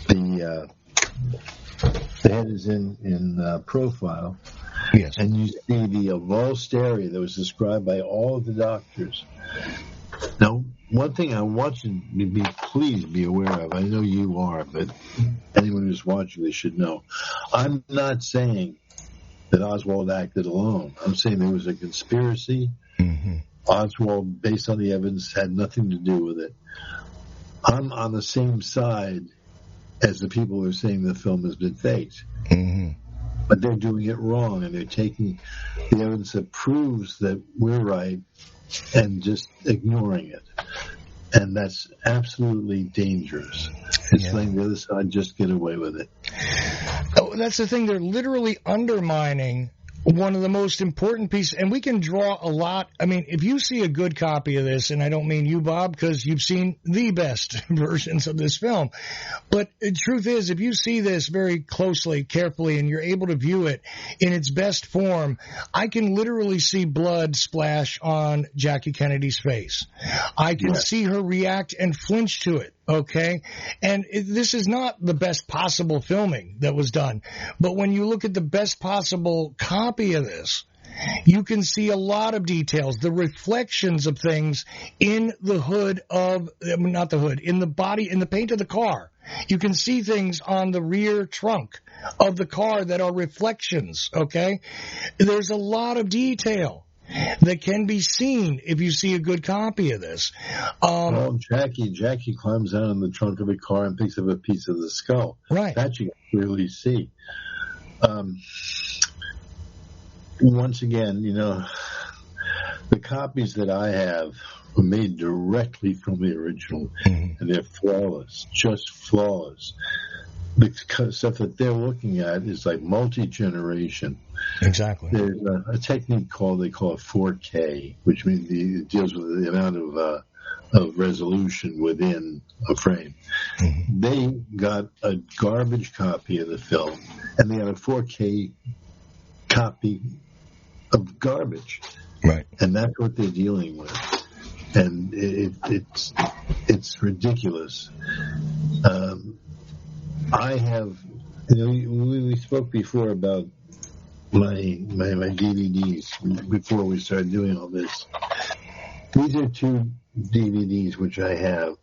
the head is in profile. Yes. And you see the avulsed area that was described by all of the doctors. Now, one thing I want you to please be aware of, I know you are, but anyone who's watching this should know. I'm not saying that Oswald acted alone. I'm saying there was a conspiracy. Mm-hmm. Oswald, based on the evidence, had nothing to do with it. I'm on the same side as the people who are saying the film has been faked. Mm-hmm. But they're doing it wrong, and they're taking the evidence that proves that we're right and just ignoring it. And that's absolutely dangerous. It's letting the other side just get away with it. Oh, that's the thing. They're literally undermining one of the most important pieces, and we can draw a lot. I mean, if you see a good copy of this, and I don't mean you, Bob, because you've seen the best versions of this film, but the truth is, if you see this very closely, carefully, and you're able to view it in its best form, I can literally see blood splash on Jackie Kennedy's face. I can see her react and flinch to it. Okay, and this is not the best possible filming that was done, but when you look at the best possible copy of this, you can see a lot of details, the reflections of things in the hood of, not the hood, in the body, in the paint of the car. You can see things on the rear trunk of the car that are reflections, okay? There's a lot of detail that can be seen if you see a good copy of this. Well, Jackie climbs out in the trunk of the car and picks up a piece of the skull. Right. That you can clearly see. Once again, the copies that I have were made directly from the original, and they're flawless, just flawless. The stuff that they're looking at is like multi-generation. Exactly. There's a technique they call it 4K, which means it deals with the amount of of resolution within a frame. Mm-hmm. They got a garbage copy of the film, and they got a 4K copy of garbage. Right. And that's what they're dealing with. And it's ridiculous. I have, we spoke before about my DVDs before we started doing all this. These are 2 DVDs which I have.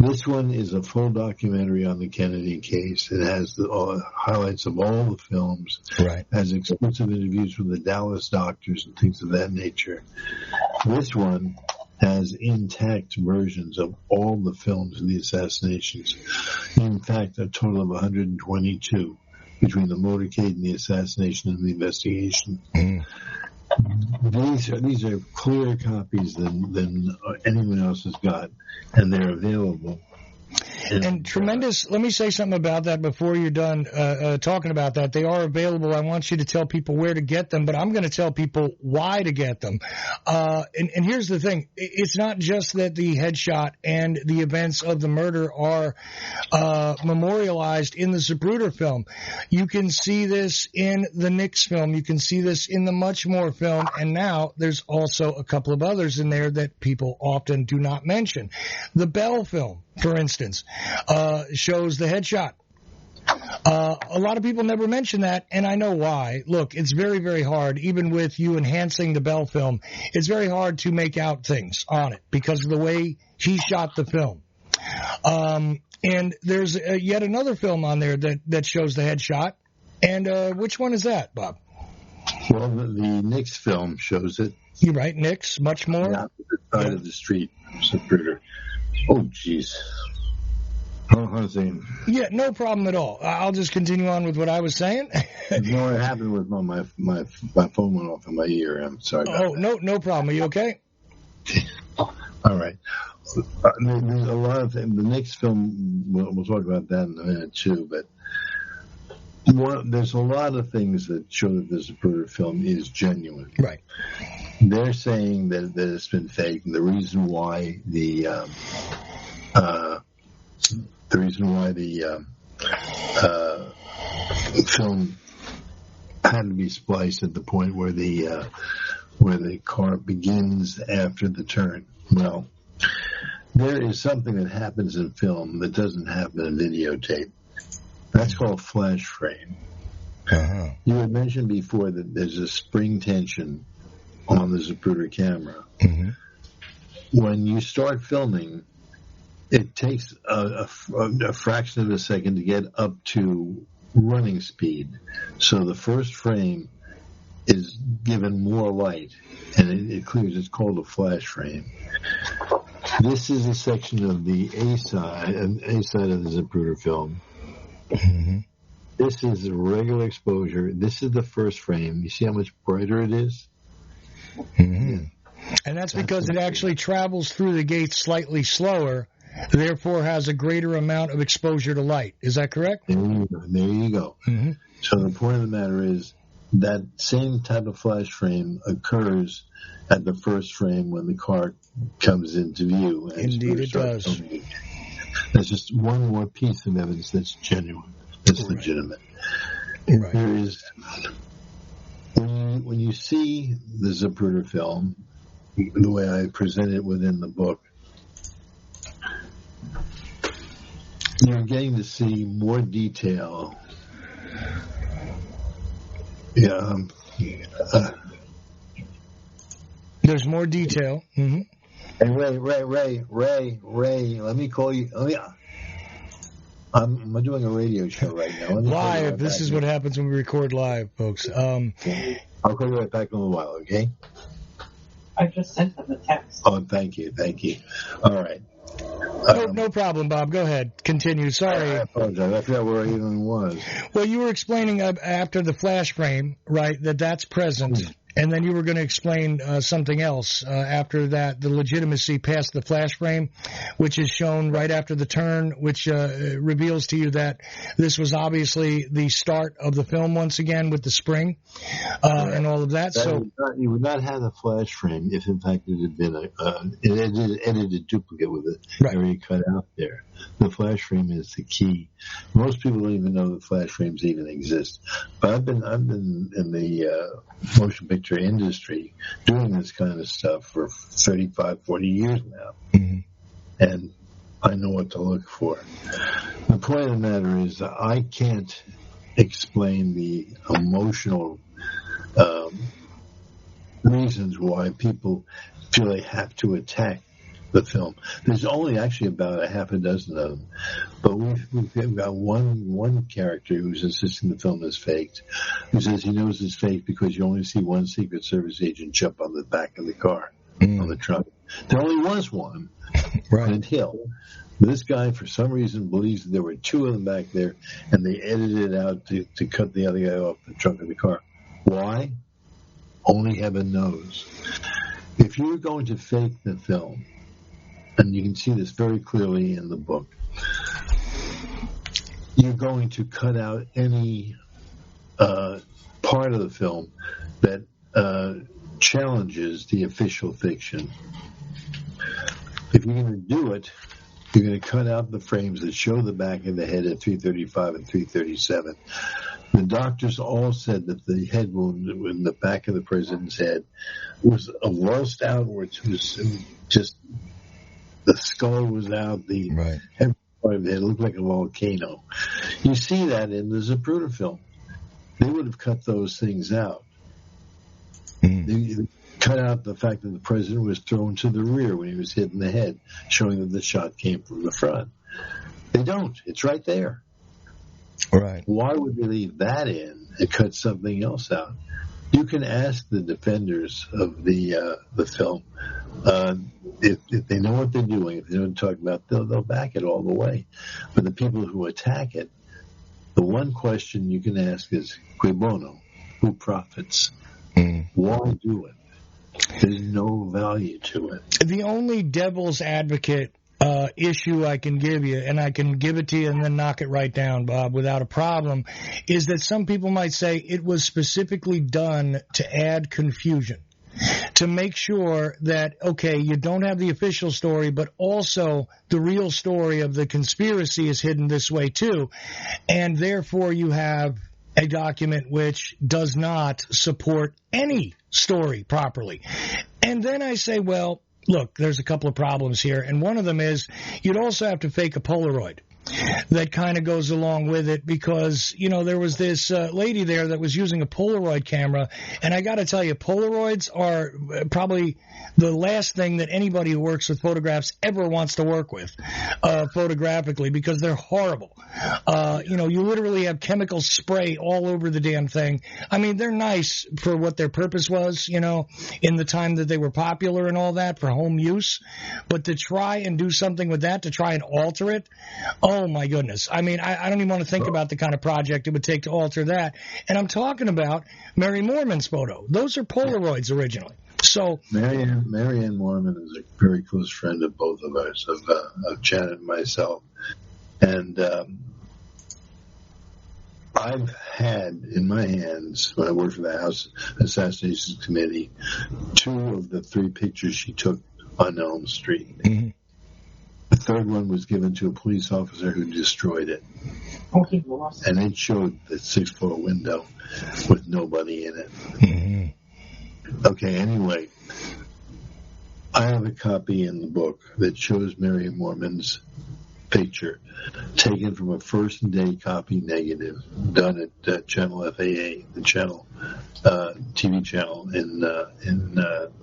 This one is a full documentary on the Kennedy case. It has the highlights of all the films. Right. Has exclusive interviews with the Dallas doctors and things of that nature. This one has intact versions of all the films of the assassinations. In fact, a total of 122 between the motorcade and the assassination and the investigation. Mm. These are clearer copies than anyone else has got, and they're available. And tremendous, let me say something about that before you're done talking about that. They are available. I want you to tell people where to get them, but I'm going to tell people why to get them. And here's the thing. It's not just that the headshot and the events of the murder are memorialized in the Zapruder film. You can see this in the Nix film. You can see this in the Much More film. And now there's also a couple of others in there that people often do not mention. The Bell film, for instance, shows the headshot. A lot of people never mention that, and I know why. Look, it's very, very hard, even with you enhancing the Bell film, it's very hard to make out things on it because of the way he shot the film. And there's yet another film on there that shows the headshot. And which one is that, Bob? Well, the Nix film shows it. You're right, Nix, Much More. The opposite side of the street, Zapruder. Oh, jeez. Hold on a second. Yeah, no problem at all. I'll just continue on with what I was saying. No, it happened with my phone went off in my ear. I'm sorry about that. No problem. Are you okay? All right. There's a lot of things. The next film, we'll talk about that in a minute too, but there's a lot of things that show that the Zapruder film is genuine. Right. They're saying that it's been faked, and the reason why the film had to be spliced at the point where the car begins after the turn. Well, there is something that happens in film that doesn't happen in videotape. That's called flash frame. Uh-huh. You had mentioned before that there's a spring tension on the Zapruder camera. Mm-hmm. When you start filming, it takes a fraction of a second to get up to running speed. So the first frame is given more light, and it clears. It's called a flash frame. This is a section of the A side of the Zapruder film. Mm-hmm. This is a regular exposure. This is the first frame. You see how much brighter it is? Mm-hmm. And that's because it actually travels through the gates slightly slower, therefore has a greater amount of exposure to light. Is that correct? There you go. Mm-hmm. So the point of the matter is that same type of flash frame occurs at the first frame when the car comes into view. Indeed it does. Filming. That's just one more piece of evidence that's genuine, that's legitimate. Right. There is, when you see the Zapruder film, the way I present it within the book, you're getting to see more detail. Yeah. There's more detail. Mm-hmm. And Ray, let me call you. I'm doing a radio show right now. Live. This is what happens when we record live, folks. I'll call you right back in a little while, okay? I just sent them a text. Oh, thank you. All right. No problem, Bob. Go ahead. Continue. Sorry. I apologize. I forgot where I even was. Well, you were explaining after the flash frame, right, that's present. And then you were going to explain something else after that, the legitimacy past the flash frame, which is shown right after the turn, which reveals to you that this was obviously the start of the film once again with the spring and all of that. You would not have the flash frame if, in fact, it had been an edited duplicate with an area cut out there. The flash frame is the key. Most people don't even know that flash frames even exist. But I've been in the motion picture industry doing this kind of stuff for 35, 40 years now. Mm-hmm. And I know what to look for. The point of the matter is that I can't explain the emotional reasons why people feel they have to attack the film. There's only actually about a half a dozen of them, but we've got one character who's insisting the film is faked, who says he knows it's fake because you only see one Secret Service agent jump on the back of the car, on the truck. There only was one, until this guy, for some reason, believes that there were two of them back there, and they edited it out to cut the other guy off the trunk of the car. Why? Only heaven knows. If you were going to fake the film, and you can see this very clearly in the book, you're going to cut out any part of the film that challenges the official fiction. If you're going to do it, you're going to cut out the frames that show the back of the head at 335 and 337. The doctors all said that the head wound in the back of the president's head was a rust outwards. It was just, the skull was out, the head part of the head looked like a volcano. You see that in the Zapruder film. They would have cut those things out. They cut out the fact that the president was thrown to the rear when he was hit in the head, showing that the shot came from the front. They don't. It's right there. Right. Why would they leave that in and cut something else out? You can ask the defenders of the film if they know what they're doing. If they know what they're talking about, they'll back it all the way. But the people who attack it, the one question you can ask is, cui bono? Who profits? Why do it? There's no value to it. The only devil's advocate issue I can give you, and I can give it to you and then knock it right down, Bob, without a problem, is that some people might say it was specifically done to add confusion, to make sure that, okay, you don't have the official story, but also the real story of the conspiracy is hidden this way too, and therefore you have a document which does not support any story properly. And then I say, well, look, there's a couple of problems here, and one of them is you'd also have to fake a Polaroid that kind of goes along with it because, you know, there was this lady there that was using a Polaroid camera, and I got to tell you, Polaroids are probably the last thing that anybody who works with photographs ever wants to work with photographically because they're horrible. You know, you literally have chemical spray all over the damn thing. I mean, they're nice for what their purpose was, you know, in the time that they were popular and all that for home use, but to try and do something with that, to try and alter it, oh, my goodness. I mean, I don't even want to think about the kind of project it would take to alter that. And I'm talking about Mary Moorman's photo. Those are Polaroids originally. So Marianne Moorman is a very close friend of both of us, of Janet and myself. And I've had in my hands, when I worked for the House Assassinations Committee, 2 of the 3 pictures she took on Elm Street. Mm-hmm. The third one was given to a police officer who destroyed it. And it showed the 6th-floor window with nobody in it. Mm-hmm. Okay, anyway, I have a copy in the book that shows Mary Moorman's picture taken from a first-day copy negative done at Channel FAA, the channel, TV channel in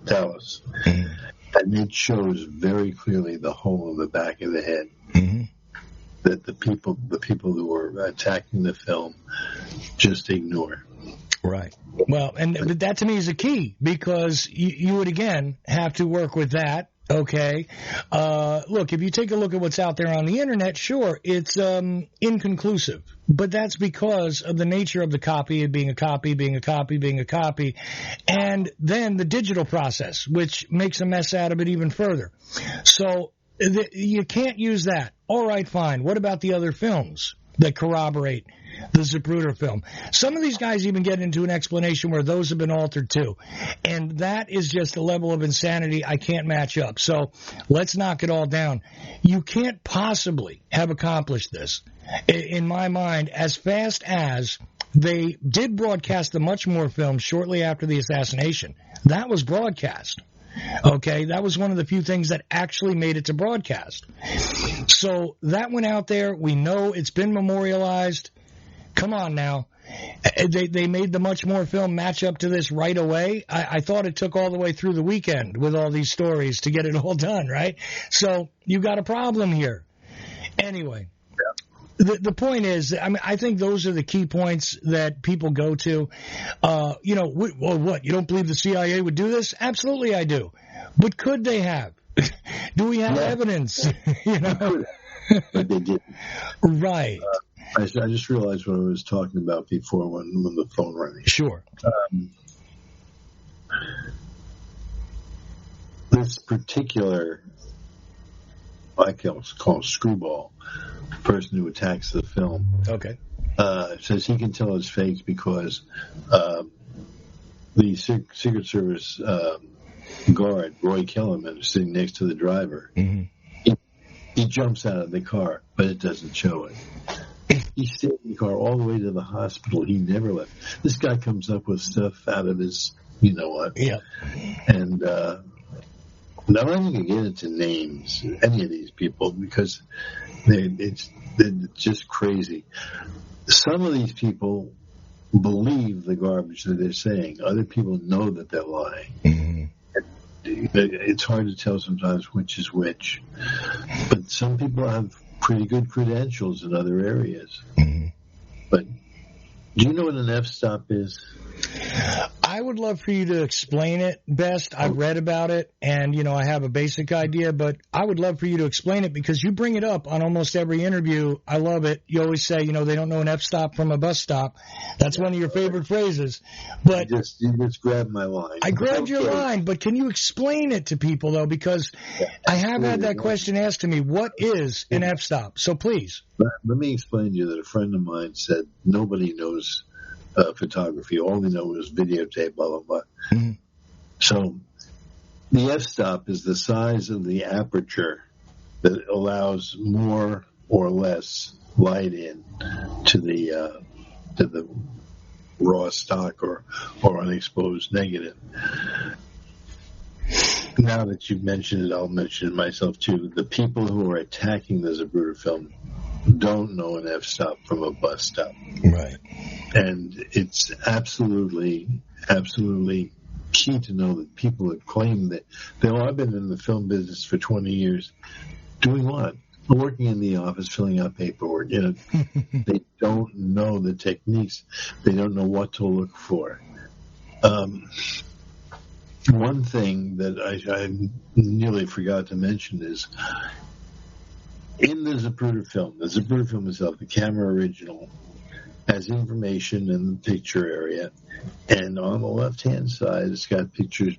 Dallas. Mm-hmm. And it shows very clearly the hole in the back of the head. Mm-hmm. That the people who were attacking the film just ignore. Right. Well, and that to me is a key because you would again have to work with that Okay. Look, if you take a look at what's out there on the internet, sure, it's inconclusive. But that's because of the nature of the copy, being a copy, being a copy, being a copy, and then the digital process, which makes a mess out of it even further. So you can't use that. All right, fine. What about the other films that corroborate the Zapruder film? Some of these guys even get into an explanation where those have been altered too. And that is just a level of insanity I can't match up. So let's knock it all down. You can't possibly have accomplished this, in my mind, as fast as they did broadcast the Much More film shortly after the assassination. That was broadcast. Okay, that was one of the few things that actually made it to broadcast. So that went out there. We know it's been memorialized. Come on now. They made the Much More film match up to this right away. I thought it took all the way through the weekend with all these stories to get it all done, right? So you got a problem here. Anyway. The point is, I mean, I think those are the key points that people go to. Well, what? You don't believe the CIA would do this? Absolutely, I do. But could they have? Do we have evidence? But they didn't. Right. I just realized what I was talking about before when the phone rang. Sure. This particular, I call screwball, person who attacks the film. Okay. Says he can tell it's fake because the Secret Service guard, Roy Kellerman, is sitting next to the driver. Mm-hmm. He jumps out of the car, but it doesn't show it. He stayed in the car all the way to the hospital. He never left. This guy comes up with stuff out of his, you know what. Yeah. And now I'm not even going to get into names, any of these people, because they're just crazy. Some of these people believe the garbage that they're saying. Other people know that they're lying. Mm-hmm. It's hard to tell sometimes which is which. But some people have pretty good credentials in other areas. Mm-hmm. But do you know what an f-stop is? I would love for you to explain it best. I've read about it, and, I have a basic idea, but I would love for you to explain it because you bring it up on almost every interview. I love it. You always say, they don't know an F-stop from a bus stop. That's one of your favorite phrases. But you just grabbed my line. I grabbed your line, but can you explain it to people, though? Because I have had that question asked to me, what is an F-stop? So please. Let me explain to you that a friend of mine said nobody knows photography. All they know is videotape, blah, blah, blah. Mm-hmm. So the f-stop is the size of the aperture that allows more or less light in to the raw stock or unexposed negative. Now that you've mentioned it, I'll mention it myself too. The people who are attacking the Zapruder film don't know an f-stop from a bus stop. Right. And it's absolutely key to know that people that claim that I've been in the film business for 20 years. Doing what? Working in the office, filling out paperwork. They don't know the techniques. They don't know what to look for. One thing that I nearly forgot to mention is in the Zapruder film itself, the camera original, has information in the picture area, and on the left-hand side, it's got pictures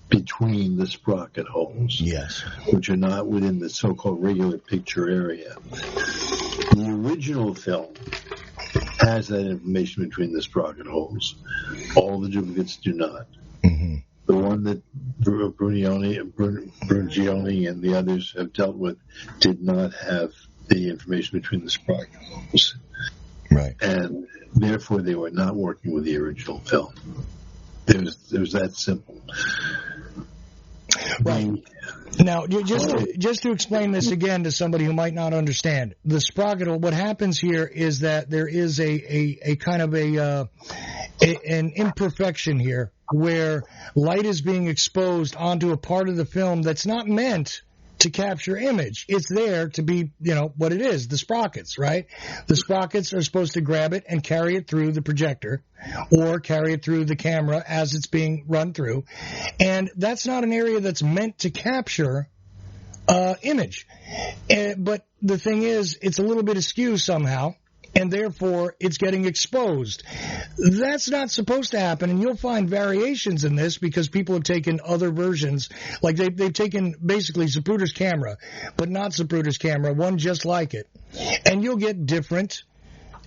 between the sprocket holes, yes, which are not within the so-called regular picture area. The original film has that information between the sprocket holes. All the duplicates do not. Mm-hmm. The one that Brunioni and the others have dealt with did not have the information between the sprocket holes. Right. And therefore they were not working with the original film. It was that simple. Right. Now, just to explain this again to somebody who might not understand, the sprocket hole, what happens here is that there is a kind of an imperfection here where light is being exposed onto a part of the film that's not meant to capture image. It's there to be, what it is, the sprockets, right? The sprockets are supposed to grab it and carry it through the projector or carry it through the camera as it's being run through. And that's not an area that's meant to capture image. But the thing is, it's a little bit askew somehow, and therefore it's getting exposed. That's not supposed to happen, and you'll find variations in this because people have taken other versions. Like they've taken basically Zapruder's camera, but not Zapruder's camera, one just like it. And you'll get different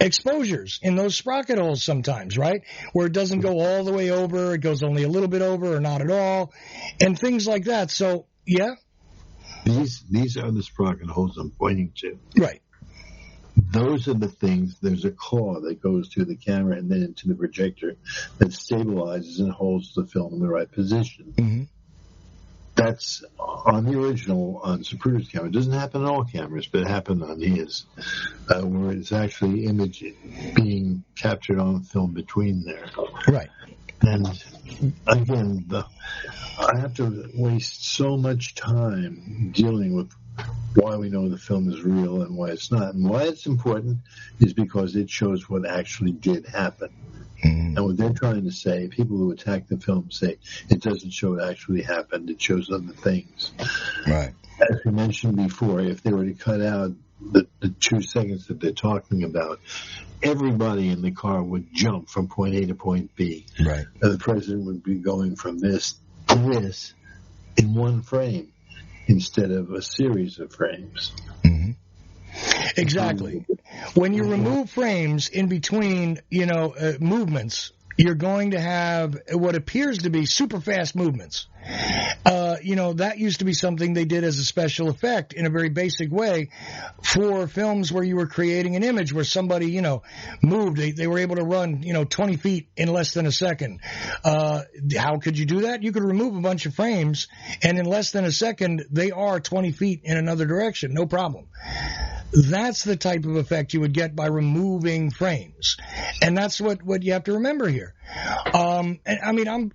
exposures in those sprocket holes sometimes, right? Where it doesn't go all the way over, it goes only a little bit over or not at all, and things like that. So, yeah. These are the sprocket holes I'm pointing to. Right. Those are the things, there's a claw that goes through the camera and then into the projector that stabilizes and holds the film in the right position. Mm-hmm. That's on the original, on Zapruder's camera. It doesn't happen on all cameras, but it happened on his, where it's actually image being captured on film between there. Right. And again, I have to waste so much time dealing with why we know the film is real and why it's not. And why it's important is because it shows what actually did happen. Mm. And what they're trying to say, people who attack the film say, it doesn't show it actually happened, it shows other things. Right. As we mentioned before, if they were to cut out the 2 seconds that they're talking about, everybody in the car would jump from point A to point B. Right. And the president would be going from this to this in one frame instead of a series of frames. Mm-hmm. Exactly. When you remove frames in between, movements, you're going to have what appears to be super fast movements. That used to be something they did as a special effect in a very basic way for films where you were creating an image where somebody, moved. They were able to run, 20 feet in less than a second. How could you do that? You could remove a bunch of frames, and in less than a second, they are 20 feet in another direction. No problem. That's the type of effect you would get by removing frames. And that's what you have to remember here. I'm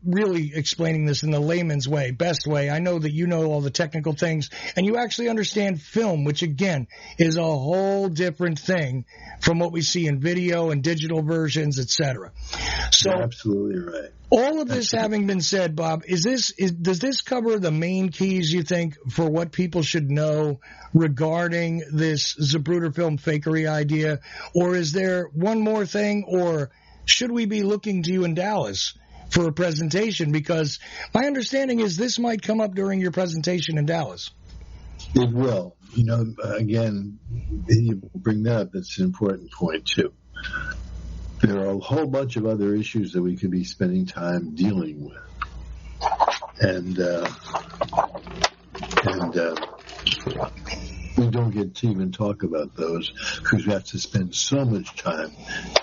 really explaining this in the layman's way, best way. I know that you know all the technical things, and you actually understand film, which, again, is a whole different thing from what we see in video and digital versions, etc. So, you're absolutely right. All of this having been said, Bob, does this cover the main keys, you think, for what people should know regarding this Zapruder Film fakery idea? Or is there one more thing, or should we be looking to you in Dallas for a presentation? Because my understanding is this might come up during your presentation in Dallas. It will. Again, you bring that up. That's an important point, too. There are a whole bunch of other issues that we could be spending time dealing with. And we don't get to even talk about those because we have to spend so much time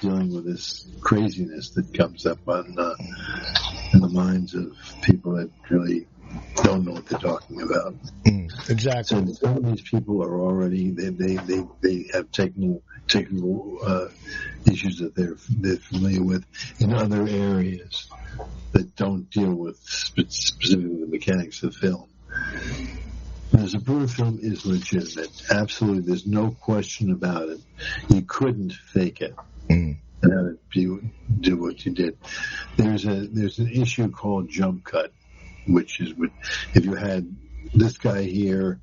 dealing with this craziness that comes up in the minds of people that really don't know what they're talking about. Exactly. So some of these people are already they have technical issues that they're familiar with in other areas that don't deal with specifically the mechanics of film. The Zapruder Film is legitimate. Absolutely, there's no question about it. You couldn't fake it and have it do what you did. There's an issue called jump cut, which is if you had this guy here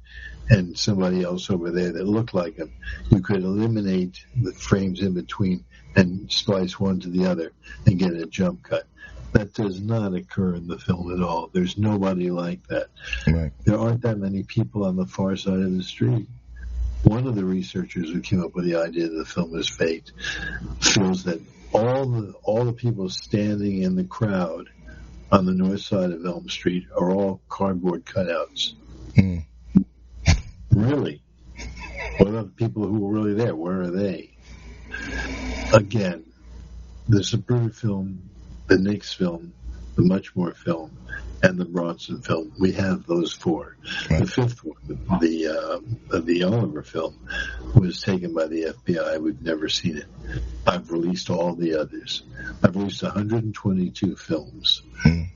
and somebody else over there that looked like him, you could eliminate the frames in between and splice one to the other and get a jump cut. That does not occur in the film at all. There's nobody like that. Right. There aren't that many people on the far side of the street. One of the researchers who came up with the idea that the film is faked feels that all the people standing in the crowd on the north side of Elm Street are all cardboard cutouts. Mm. Really? What about the people who were really there? Where are they? Again, the Zapruder Film, the Nix film, the Muchmore film, and the Bronson film. We have those four. Right. The fifth one, the Oliver film, was taken by the FBI. We've never seen it. I've released all the others. I've released 122 films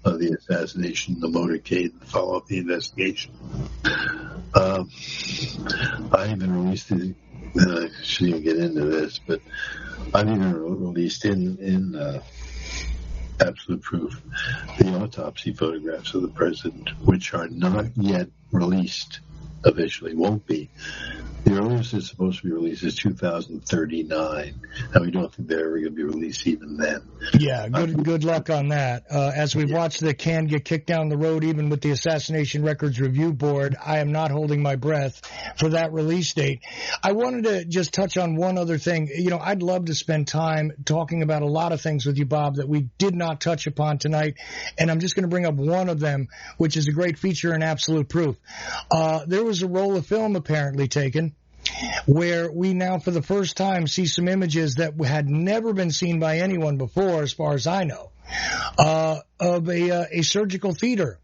of the assassination, the motorcade, the follow-up, the investigation. I even released I shouldn't even get into this, but I've even released in Absolute Proof the autopsy photographs of the president, which are not yet released officially, won't be. The earliest it's supposed to be released is 2039, and we don't think they're ever going to be released even then. Yeah, good luck on that. As we watch the can get kicked down the road, even with the Assassination Records Review Board, I am not holding my breath for that release date. I wanted to just touch on one other thing. You know, I'd love to spend time talking about a lot of things with you, Bob, that we did not touch upon tonight, and I'm just going to bring up one of them, which is a great feature in Absolute Proof. There was a roll of film apparently taken where we now for the first time see some images that had never been seen by anyone before, as far as I know, of a surgical theater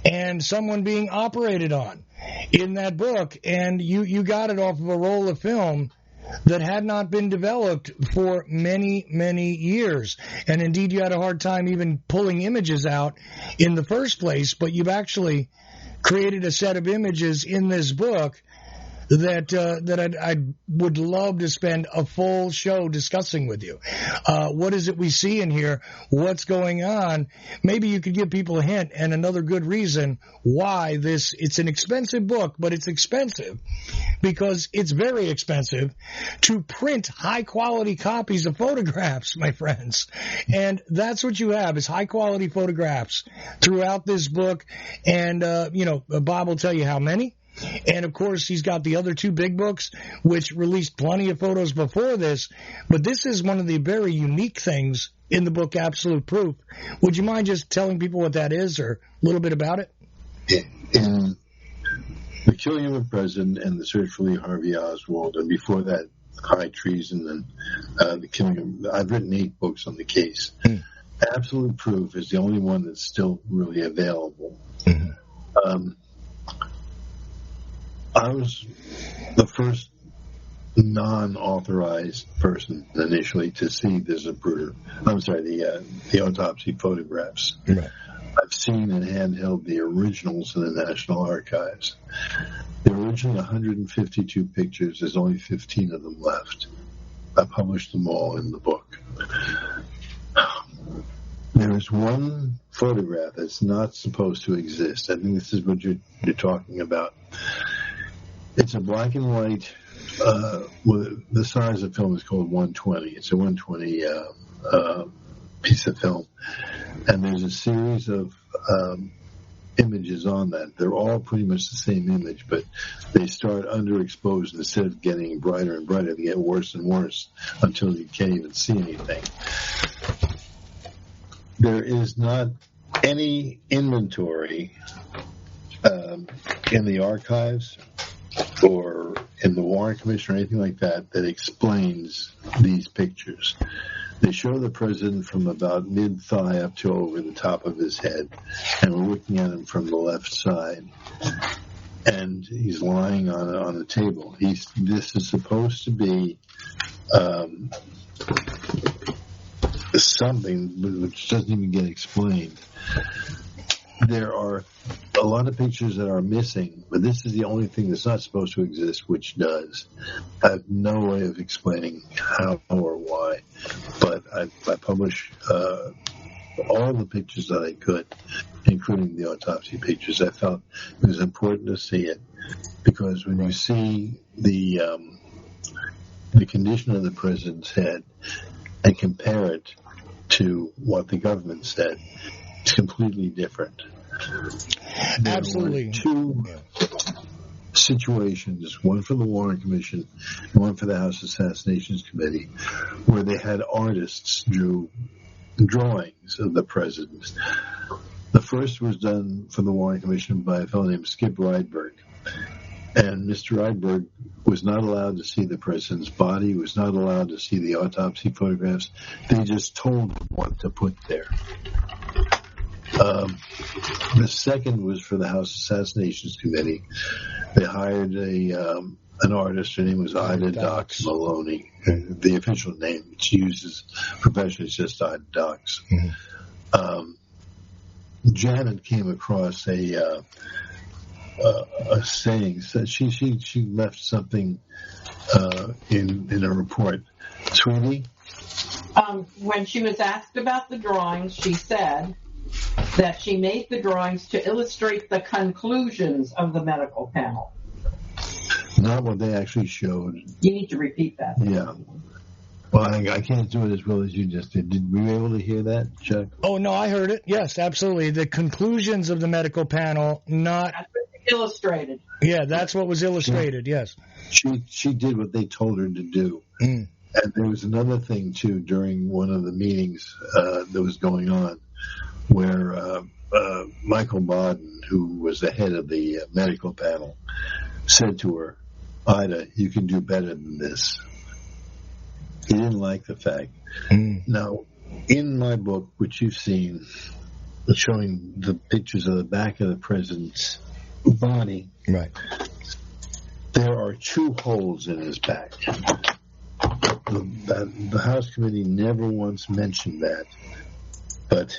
and someone being operated on in that book. And you got it off of a roll of film that had not been developed for many, many years. And indeed, you had a hard time even pulling images out in the first place, but you've actually created a set of images in this book that I would love to spend a full show discussing with you. What is it we see in here? What's going on? Maybe you could give people a hint and another good reason why it's an expensive book, but it's expensive because it's very expensive to print high-quality copies of photographs, my friends. And that's what you have, is high-quality photographs throughout this book. And, Bob will tell you how many. And, of course, he's got the other two big books, which released plenty of photos before this. But this is one of the very unique things in the book Absolute Proof. Would you mind just telling people what that is or a little bit about it? In The Killing of a President and the Search for Lee Harvey Oswald, and before that, High Treason and the Killing of... I've written 8 books on the case. Absolute Proof is the only one that's still really available. I was the first non-authorized person initially to see the Zapruder. The autopsy photographs. Right. I've seen and handheld the originals in the National Archives. There were originally 152 pictures. There's only 15 of them left. I published them all in the book. There is one photograph that's not supposed to exist. I think this is what you're talking about. It's a black and white, the size of film is called 120. It's a 120 piece of film. And there's a series of images on that. They're all pretty much the same image, but they start underexposed. Instead of getting brighter and brighter, they get worse and worse until you can't even see anything. There is not any inventory in the archives or in the Warren Commission or anything like that that explains these pictures. They show the president from about mid-thigh up to over the top of his head, and we're looking at him from the left side. And he's lying on a table. This is supposed to be something which doesn't even get explained. There are a lot of pictures that are missing, but this is the only thing that's not supposed to exist, which does. I have no way of explaining how or why, but I publish all the pictures that I could, including the autopsy pictures. I felt it was important to see it because when you see the condition of the president's head and compare it to what the government said, it's completely different. Absolutely. There were 2 situations, one for the Warren Commission and one for the House Assassinations Committee, where they had artists drew drawings of the president. The first was done for the Warren Commission by a fellow named Skip Rydberg. And Mr. Rydberg was not allowed to see the president's body, was not allowed to see the autopsy photographs. They just told him what to put there. The second was for the House Assassinations Committee. They hired an artist. Her name was Ida Dox Maloney. The official name she uses professionally is just Ida Dox. Mm-hmm. Janet came across a saying. So she left something in a report. Sweetie? When she was asked about the drawings, she said that she made the drawings to illustrate the conclusions of the medical panel. Not what they actually showed. You need to repeat that. Yeah. Well, I can't do it as well as you just did. Were you able to hear that, Chuck? Oh, no, I heard it. Yes, absolutely. The conclusions of the medical panel, not... That's what they illustrated. Yeah, that's what was illustrated, yes. She did what they told her to do. Mm. And there was another thing, too, during one of the meetings that was going on, where Michael Baden, who was the head of the medical panel, said to her, Ida, you can do better than this. He didn't like the fact. Mm. Now, in my book, which you've seen, showing the pictures of the back of the president's body, right, there are 2 holes in his back. The House Committee never once mentioned that, but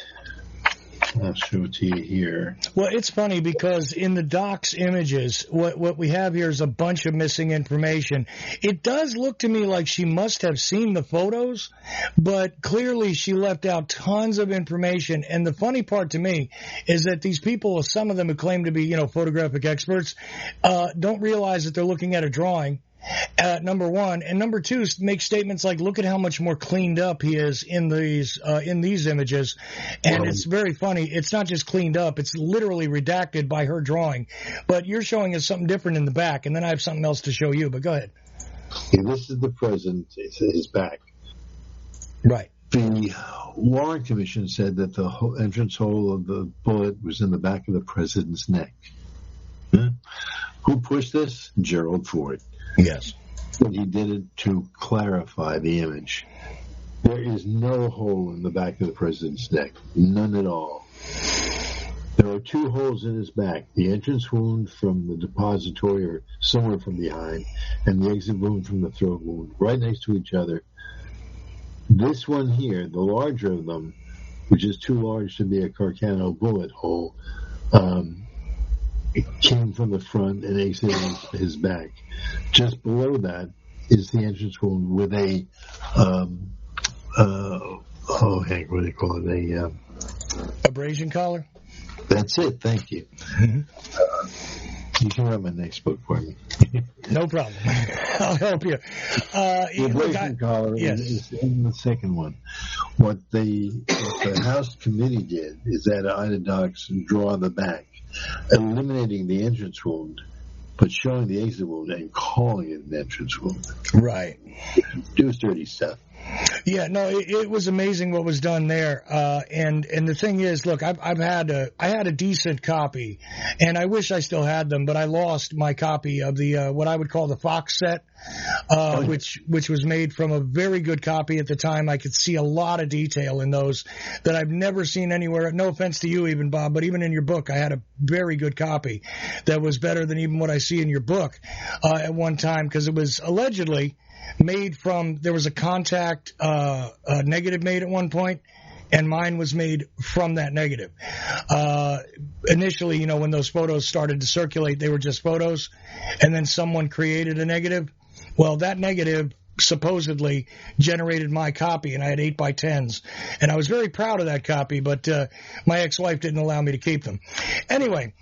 I'll show it to you here. Well, it's funny because in the doc's images, what we have here is a bunch of missing information. It does look to me like she must have seen the photos, but clearly she left out tons of information. And the funny part to me is that these people, some of them who claim to be, photographic experts, don't realize that they're looking at a drawing. Number one, and number two, make statements like, "Look at how much more cleaned up he is in these images," and it's very funny. It's not just cleaned up; it's literally redacted by her drawing. But you're showing us something different in the back, and then I have something else to show you. But go ahead. Okay, this is the president; it's his back. Right. The Warren Commission said that the entrance hole of the bullet was in the back of the president's neck. Who pushed this? Gerald Ford. Yes. But he did it to clarify the image. There is no hole in the back of the president's neck. None at all. There are 2 holes in his back. The entrance wound from the depository or somewhere from behind, and the exit wound from the throat wound, right next to each other. This one here, the larger of them, which is too large to be a Carcano bullet hole, it came from the front and exited his back. Just below that is the entrance wound with a, Hank, what do they call it? Abrasion collar? That's it, thank you. Mm-hmm. You can write my next book for me. No problem. I'll help you. The abrasion collar is in the second one. What the House Committee did is that Ida Dox draw the back, eliminating the entrance wound, but showing the exit wound and calling it an entrance wound. Right. It was dirty stuff. Yeah, no, it was amazing what was done there. And the thing is, look, I had a decent copy, and I wish I still had them, but I lost my copy of the what I would call the Fox set, which was made from a very good copy at the time. I could see a lot of detail in those that I've never seen anywhere. No offense to you, even Bob, but even in your book, I had a very good copy that was better than even what I see in your book at one time, because it was allegedly made from, there was a contact negative made at one point, and mine was made from that negative. Initially, when those photos started to circulate, they were just photos, and then someone created a negative. Well, that negative supposedly generated my copy, and I had 8x10s, and I was very proud of that copy, but my ex-wife didn't allow me to keep them. Anyway,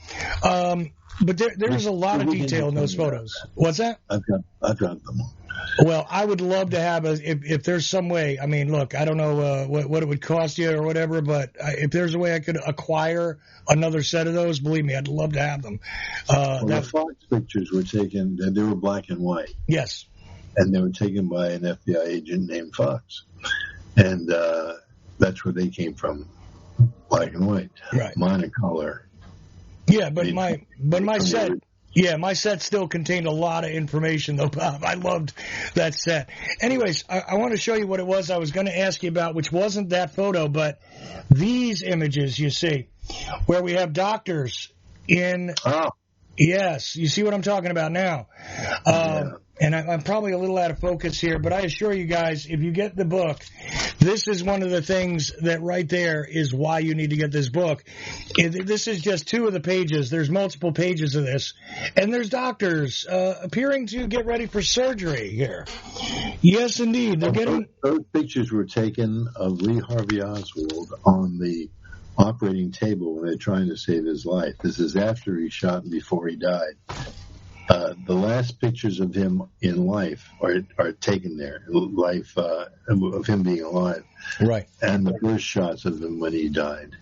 but there's a lot of detail in those photos. What's that? I've got them all. Well, I would love to have if there's some way. I mean, look, I don't know what it would cost you or whatever, but if there's a way I could acquire another set of those, believe me, I'd love to have them. The Fox pictures were taken; they were black and white. Yes, and they were taken by an FBI agent named Fox, and that's where they came from, black and white. Right. Mine a color. Yeah, but my set. Yeah, my set still contained a lot of information, though, Bob. I loved that set. Anyways, I want to show you what it was I was going to ask you about, which wasn't that photo, but these images, you see, where we have doctors in... Oh. Yes, you see what I'm talking about now. And I'm probably a little out of focus here, but I assure you guys, if you get the book, this is one of the things that right there is why you need to get this book. This is just 2 of the pages. There's multiple pages of this. And there's doctors appearing to get ready for surgery here. Yes, indeed. They're getting... Those pictures were taken of Lee Harvey Oswald on the operating table when they're trying to save his life. This is after he shot and before he died. The last pictures of him in life are taken there, of him being alive. Right. And the first shots of him when he died.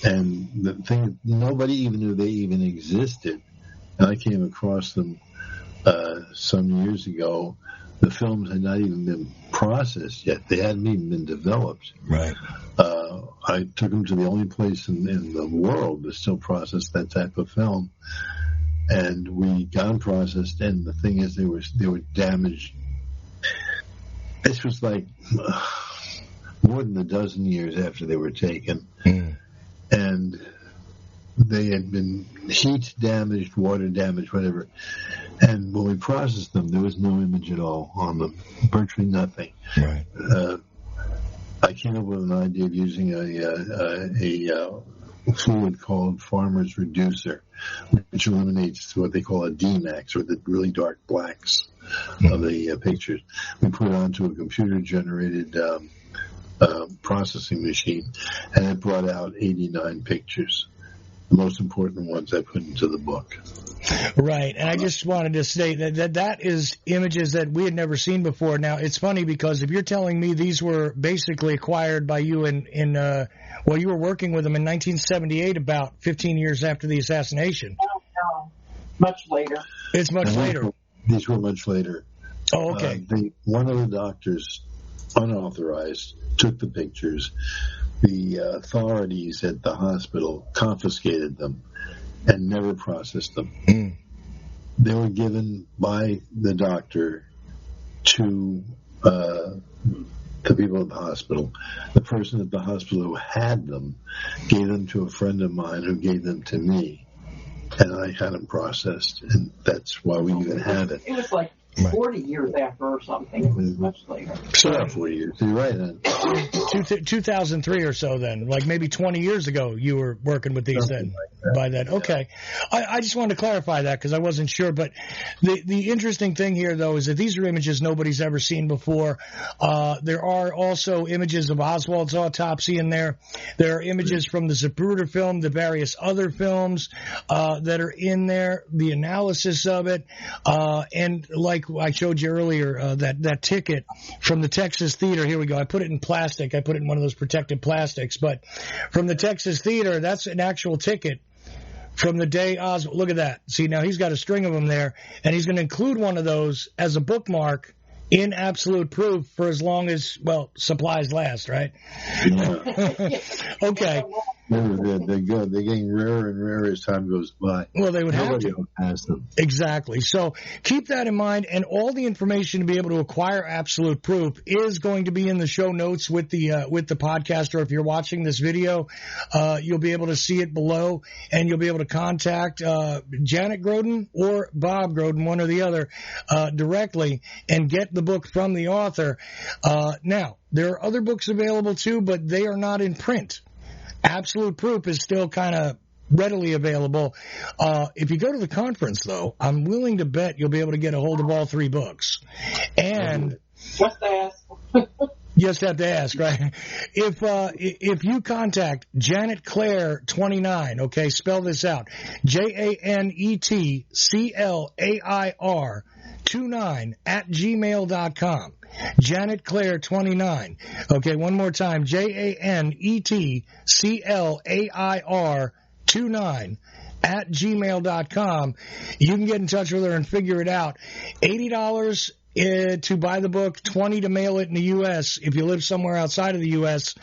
And the thing, nobody even knew they even existed. And I came across them some years ago. The films had not even been processed yet. They hadn't even been developed. Right. I took them to the only place in the world that still processed that type of film. And we got them processed, and the thing is, they were damaged. This was like more than a dozen years after they were taken, and they had been heat damaged, water damaged, whatever. And when we processed them, there was no image at all on them, virtually nothing. Right. I came up with an idea of using a fluid called Farmer's Reducer, which eliminates what they call a DMAX, or the really dark blacks of the pictures. We put it onto a computer-generated processing machine, and it brought out 89 pictures, the most important ones I put into the book. Right, and I just wanted to state that is images that we had never seen before. Now, it's funny because if you're telling me these were basically acquired by you well, you were working with them in 1978, about 15 years after the assassination. No, much later. It's much later. These were much later. Oh, okay. One of the doctors, unauthorized, took the pictures. The authorities at the hospital confiscated them and never processed them. They were given by the doctor to the people at the hospital. The person at the hospital who had them gave them to a friend of mine who gave them to me, and I had them processed, and that's why we even have it. It was like 40 years after or something. It was much later. So 40 years. You're right, then. 2003 or so then, like maybe 20 years ago you were working with these then. By that. Okay. I just wanted to clarify that because I wasn't sure. But the interesting thing here, though, is that these are images nobody's ever seen before. There are also images of Oswald's autopsy in there. There are images from the Zapruder film, the various other films that are in there, the analysis of it. And like I showed you earlier, that ticket from the Texas Theater. Here we go. I put it in plastic. I put it in one of those protective plastics. But from the Texas Theater, that's an actual ticket from the day Oswald. Look at that. See, now he's got a string of them there, and he's going to include one of those as a bookmark in absolute proof for as long as, well, supplies last, right? Yeah. Okay. They're good. They're getting rarer and rarer as time goes by. Well, they would have to. Pass them. Exactly. So keep that in mind, and all the information to be able to acquire absolute proof is going to be in the show notes with the podcast, or if you're watching this video, you'll be able to see it below, and you'll be able to contact Janet Groden or Bob Groden, one or the other, directly, and get the book from the author. Now, there are other books available too, but they are not in print. Absolute proof is still kind of readily available. If you go to the conference, though, I'm willing to bet you'll be able to get a hold of all 3 books. And just ask. You just have to ask, right? If you contact Janet Claire 29, okay, spell this out, JanetClair 29 @gmail.com. Janet Claire 29. Okay, one more time. JanetClair 29 @gmail.com. You can get in touch with her and figure it out. $80 to buy the book, $20 to mail it in the U.S. If you live somewhere outside of the U.S.,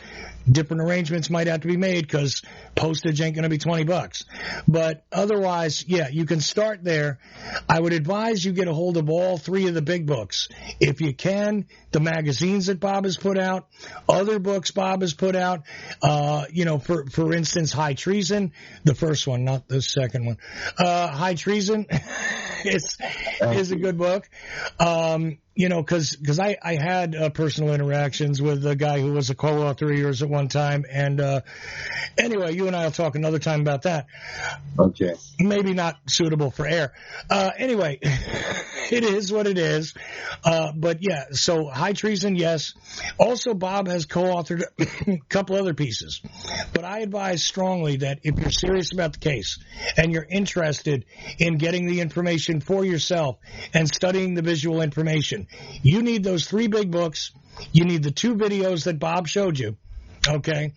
different arrangements might have to be made because postage ain't going to be $20. But otherwise, yeah, you can start there. I would advise you get a hold of all three of the big books. If you can, the magazines that Bob has put out, other books Bob has put out, for instance, High Treason, the first one, not the second one. High Treason is a good book. Because I had personal interactions with a guy who was a co-author of yours at one time. And anyway, you and I will talk another time about that. Okay. Maybe not suitable for air. Anyway, it is what it is. But yeah, so High Treason, yes. Also, Bob has co-authored a couple other pieces. But I advise strongly that if you're serious about the case and you're interested in getting the information for yourself and studying the visual information, you need those three big books. You need the 2 videos that Bob showed you. Okay,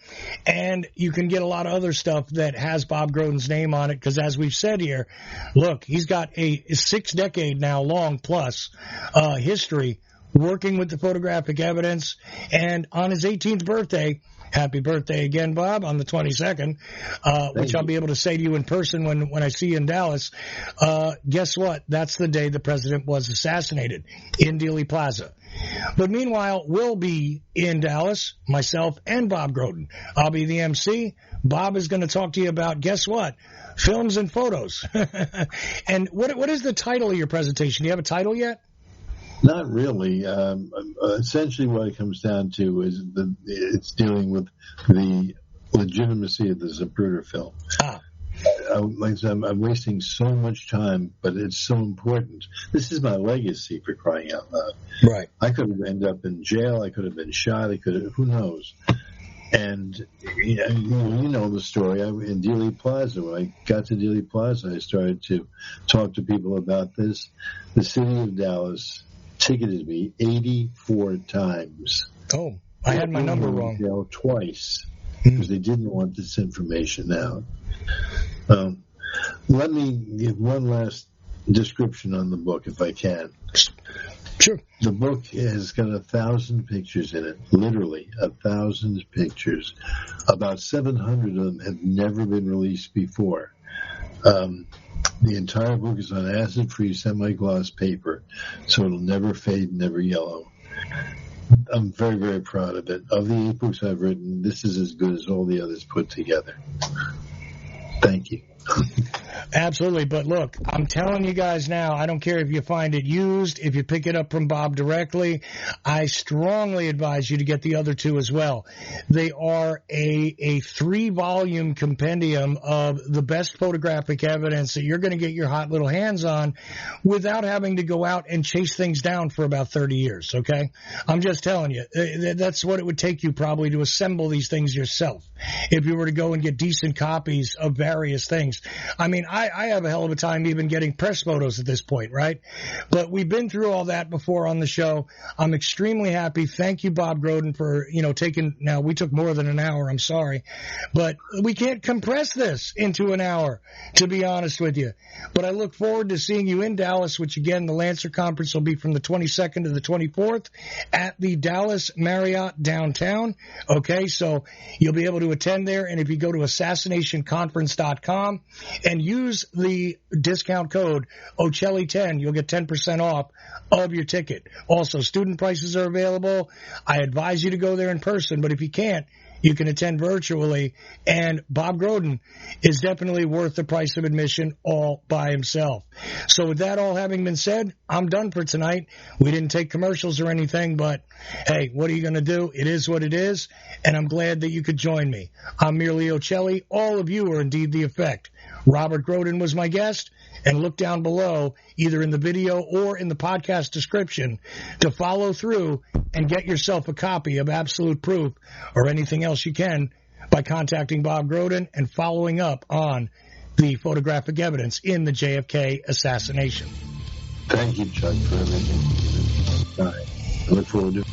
and you can get a lot of other stuff that has Bob Groden's name on it because, as we've said here, look, he's got a 6-decade now long plus history working with the photographic evidence, and on his 18th birthday, happy birthday again, Bob, on the 22nd, which I'll be able to say to you in person when I see you in Dallas. Guess what? That's the day the president was assassinated in Dealey Plaza. But meanwhile, we'll be in Dallas, myself and Bob Groden. I'll be the MC. Bob is going to talk to you about, guess what? Films and photos. And what is the title of your presentation? Do you have a title yet? Not really. Essentially, what it comes down to is it's dealing with the legitimacy of the Zapruder film. Like I said, I'm wasting so much time, but it's so important. This is my legacy, for crying out loud. Right. I could have ended up in jail. I could have been shot. Who knows? And you know the story. In Dealey Plaza, when I got to Dealey Plaza, I started to talk to people about this. The city of Dallas ticketed me 84 times. Oh, I had my number wrong. Jail twice because they didn't want this information out. Let me give one last description on the book, if I can. Sure. The book has got 1,000 pictures in it, literally 1,000 pictures. About 700 of them have never been released before. The entire book is on acid-free semi-gloss paper, so it'll never fade, never yellow. I'm very, very proud of it. Of the 8 books I've written, this is as good as all the others put together. Thank you. Absolutely. But look, I'm telling you guys now, I don't care if you find it used, if you pick it up from Bob directly, I strongly advise you to get the other 2 as well. They are a 3-volume compendium of the best photographic evidence that you're going to get your hot little hands on without having to go out and chase things down for about 30 years, okay? I'm just telling you, that's what it would take you probably to assemble these things yourself if you were to go and get decent copies of various things. I mean, I have a hell of a time even getting press photos at this point, right? But we've been through all that before on the show. I'm extremely happy. Thank you, Bob Groden, for, taking, now we took more than an hour, I'm sorry, but we can't compress this into an hour, to be honest with you. But I look forward to seeing you in Dallas, which again, the Lancer Conference will be from the 22nd to the 24th at the Dallas Marriott downtown. Okay, so you'll be able to attend there. And if you go to ASSASSINATIONConference.com and use the discount code Ochelli10, you'll get 10% off of your ticket. Also, student prices are available. I advise you to go there in person, but if you can't, you can attend virtually, and Bob Groden is definitely worth the price of admission all by himself. So with that all having been said, I'm done for tonight. We didn't take commercials or anything, but hey, what are you going to do? It is what it is, and I'm glad that you could join me. I'm merely Ochelli. All of you are indeed the effect. Robert Groden was my guest, and look down below, either in the video or in the podcast description, to follow through and get yourself a copy of Absolute Proof or anything else you can by contacting Bob Groden and following up on the photographic evidence in the JFK assassination. Thank you, Chuck, for everything. I look forward to it.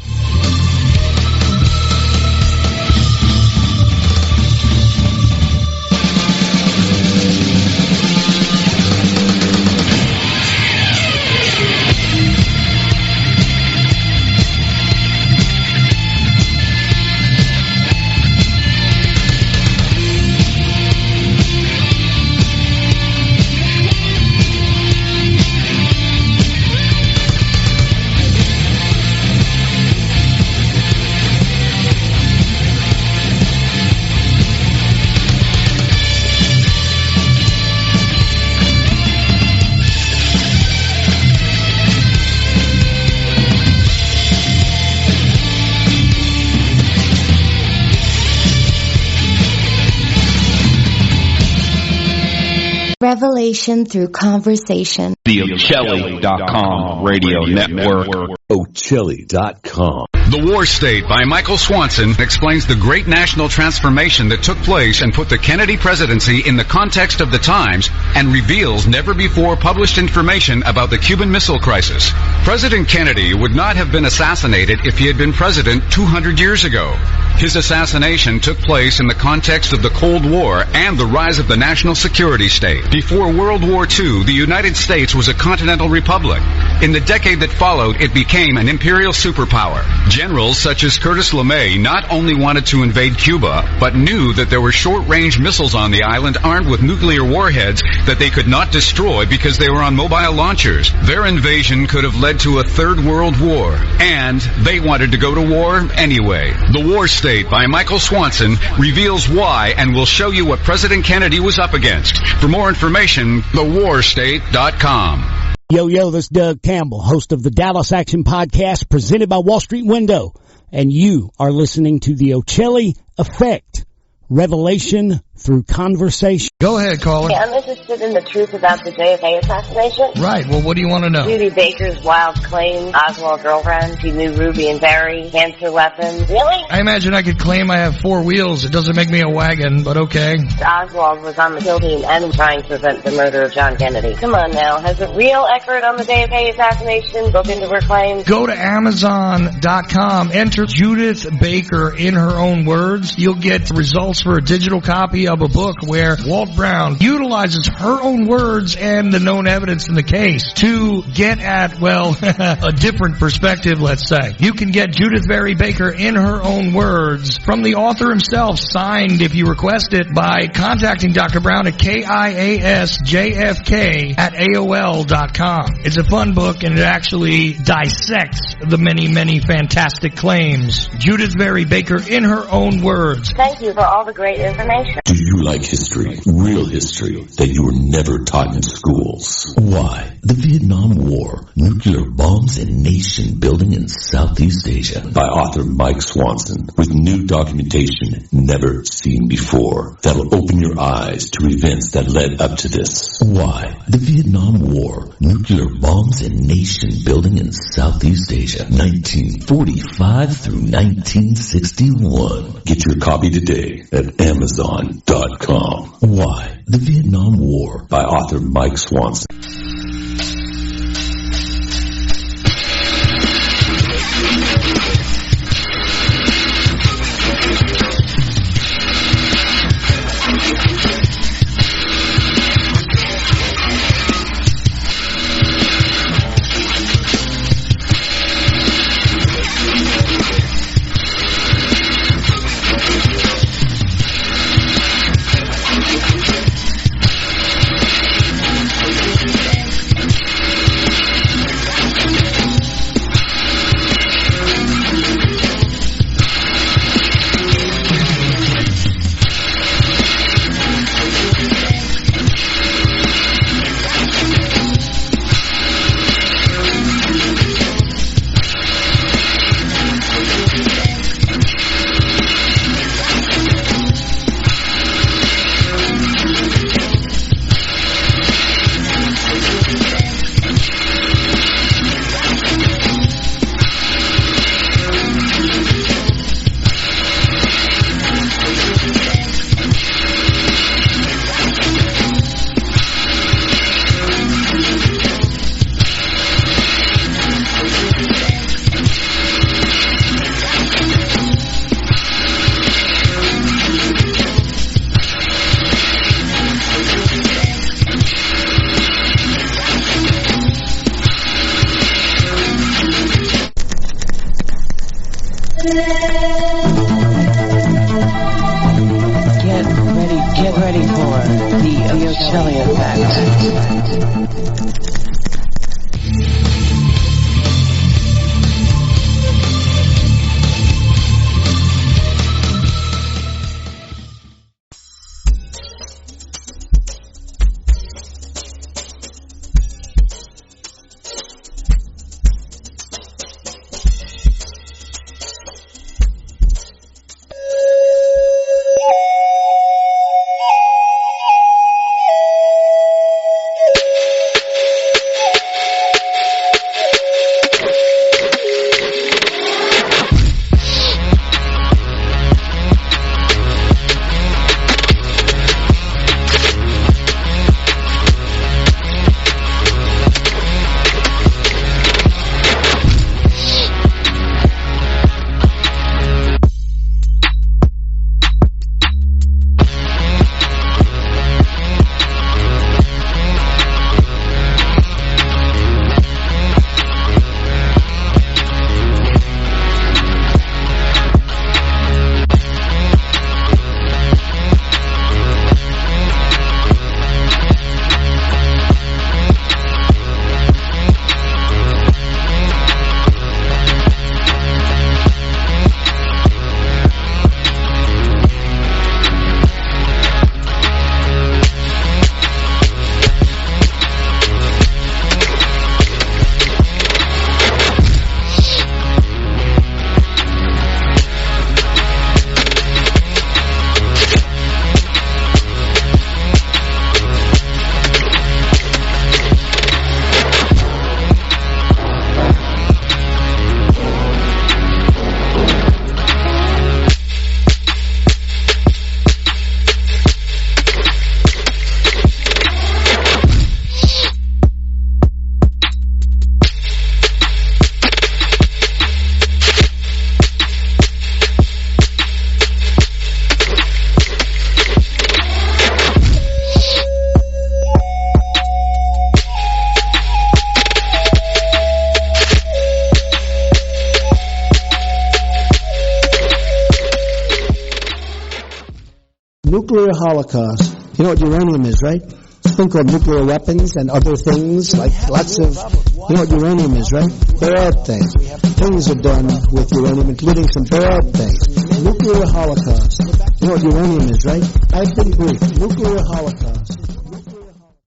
Revelation through conversation. The Ochelli.com radio network. Ochelli.com. The War State by Michael Swanson explains the great national transformation that took place and put the Kennedy presidency in the context of the times and reveals never before published information about the Cuban Missile Crisis. President Kennedy would not have been assassinated if he had been president 200 years ago. His assassination took place in the context of the Cold War and the rise of the national security state. Before World War II, the United States was a continental republic. In the decade that followed, it became an imperial superpower. Generals such as Curtis LeMay not only wanted to invade Cuba, but knew that there were short-range missiles on the island armed with nuclear warheads that they could not destroy because they were on mobile launchers. Their invasion could have led to a third world war, and they wanted to go to war anyway. The War State by Michael Swanson reveals why and will show you what President Kennedy was up against. For more information, thewarstate.com. Yo, this is Doug Campbell, host of the Dallas Action Podcast presented by Wall Street Window. And you are listening to the Ochelli Effect, Revelation through Conversation. Go ahead, caller. I'm interested in the truth about the JFK assassination. Right, well, what do you want to know? Judy Baker's wild claim, Oswald's girlfriend, she knew Ruby and Barry, cancer weapons. Really? I imagine I could claim I have 4 wheels. It doesn't make me a wagon, but okay. Oswald was on the kill team and trying to prevent the murder of John Kennedy. Come on now, has a real expert on the JFK assassination looked into her claims? Go to Amazon.com, enter Judith Baker in her own words. You'll get results for a digital copy of a book where Walt Brown utilizes her own words and the known evidence in the case to get at, well, a different perspective, let's say. You can get Judith Barry Baker in her own words from the author himself, signed if you request it by contacting Dr. Brown at KIASJFK@AOL.com. It's a fun book and it actually dissects the many, many fantastic claims. Judith Barry Baker in her own words. Thank you for all the great information. Do you like history, real history, that you were never taught in schools? Why? The Vietnam War, nuclear bombs and nation building in Southeast Asia by author Mike Swanson with new documentation never seen before that'll open your eyes to events that led up to this. Why? The Vietnam War, nuclear bombs and nation building in Southeast Asia, 1945 through 1961. Get your copy today at Amazon.com. Why? The Vietnam War by author Mike Swanson. Get ready for the Ochelli Effect. nuclear holocaust. You know what uranium is, right? It's a thing called nuclear weapons and other things, like lots of, you know what uranium is, right? Bad things. Things are done with uranium, including some bad things. Nuclear holocaust. You know what uranium is, right? I've been briefed. Nuclear holocaust.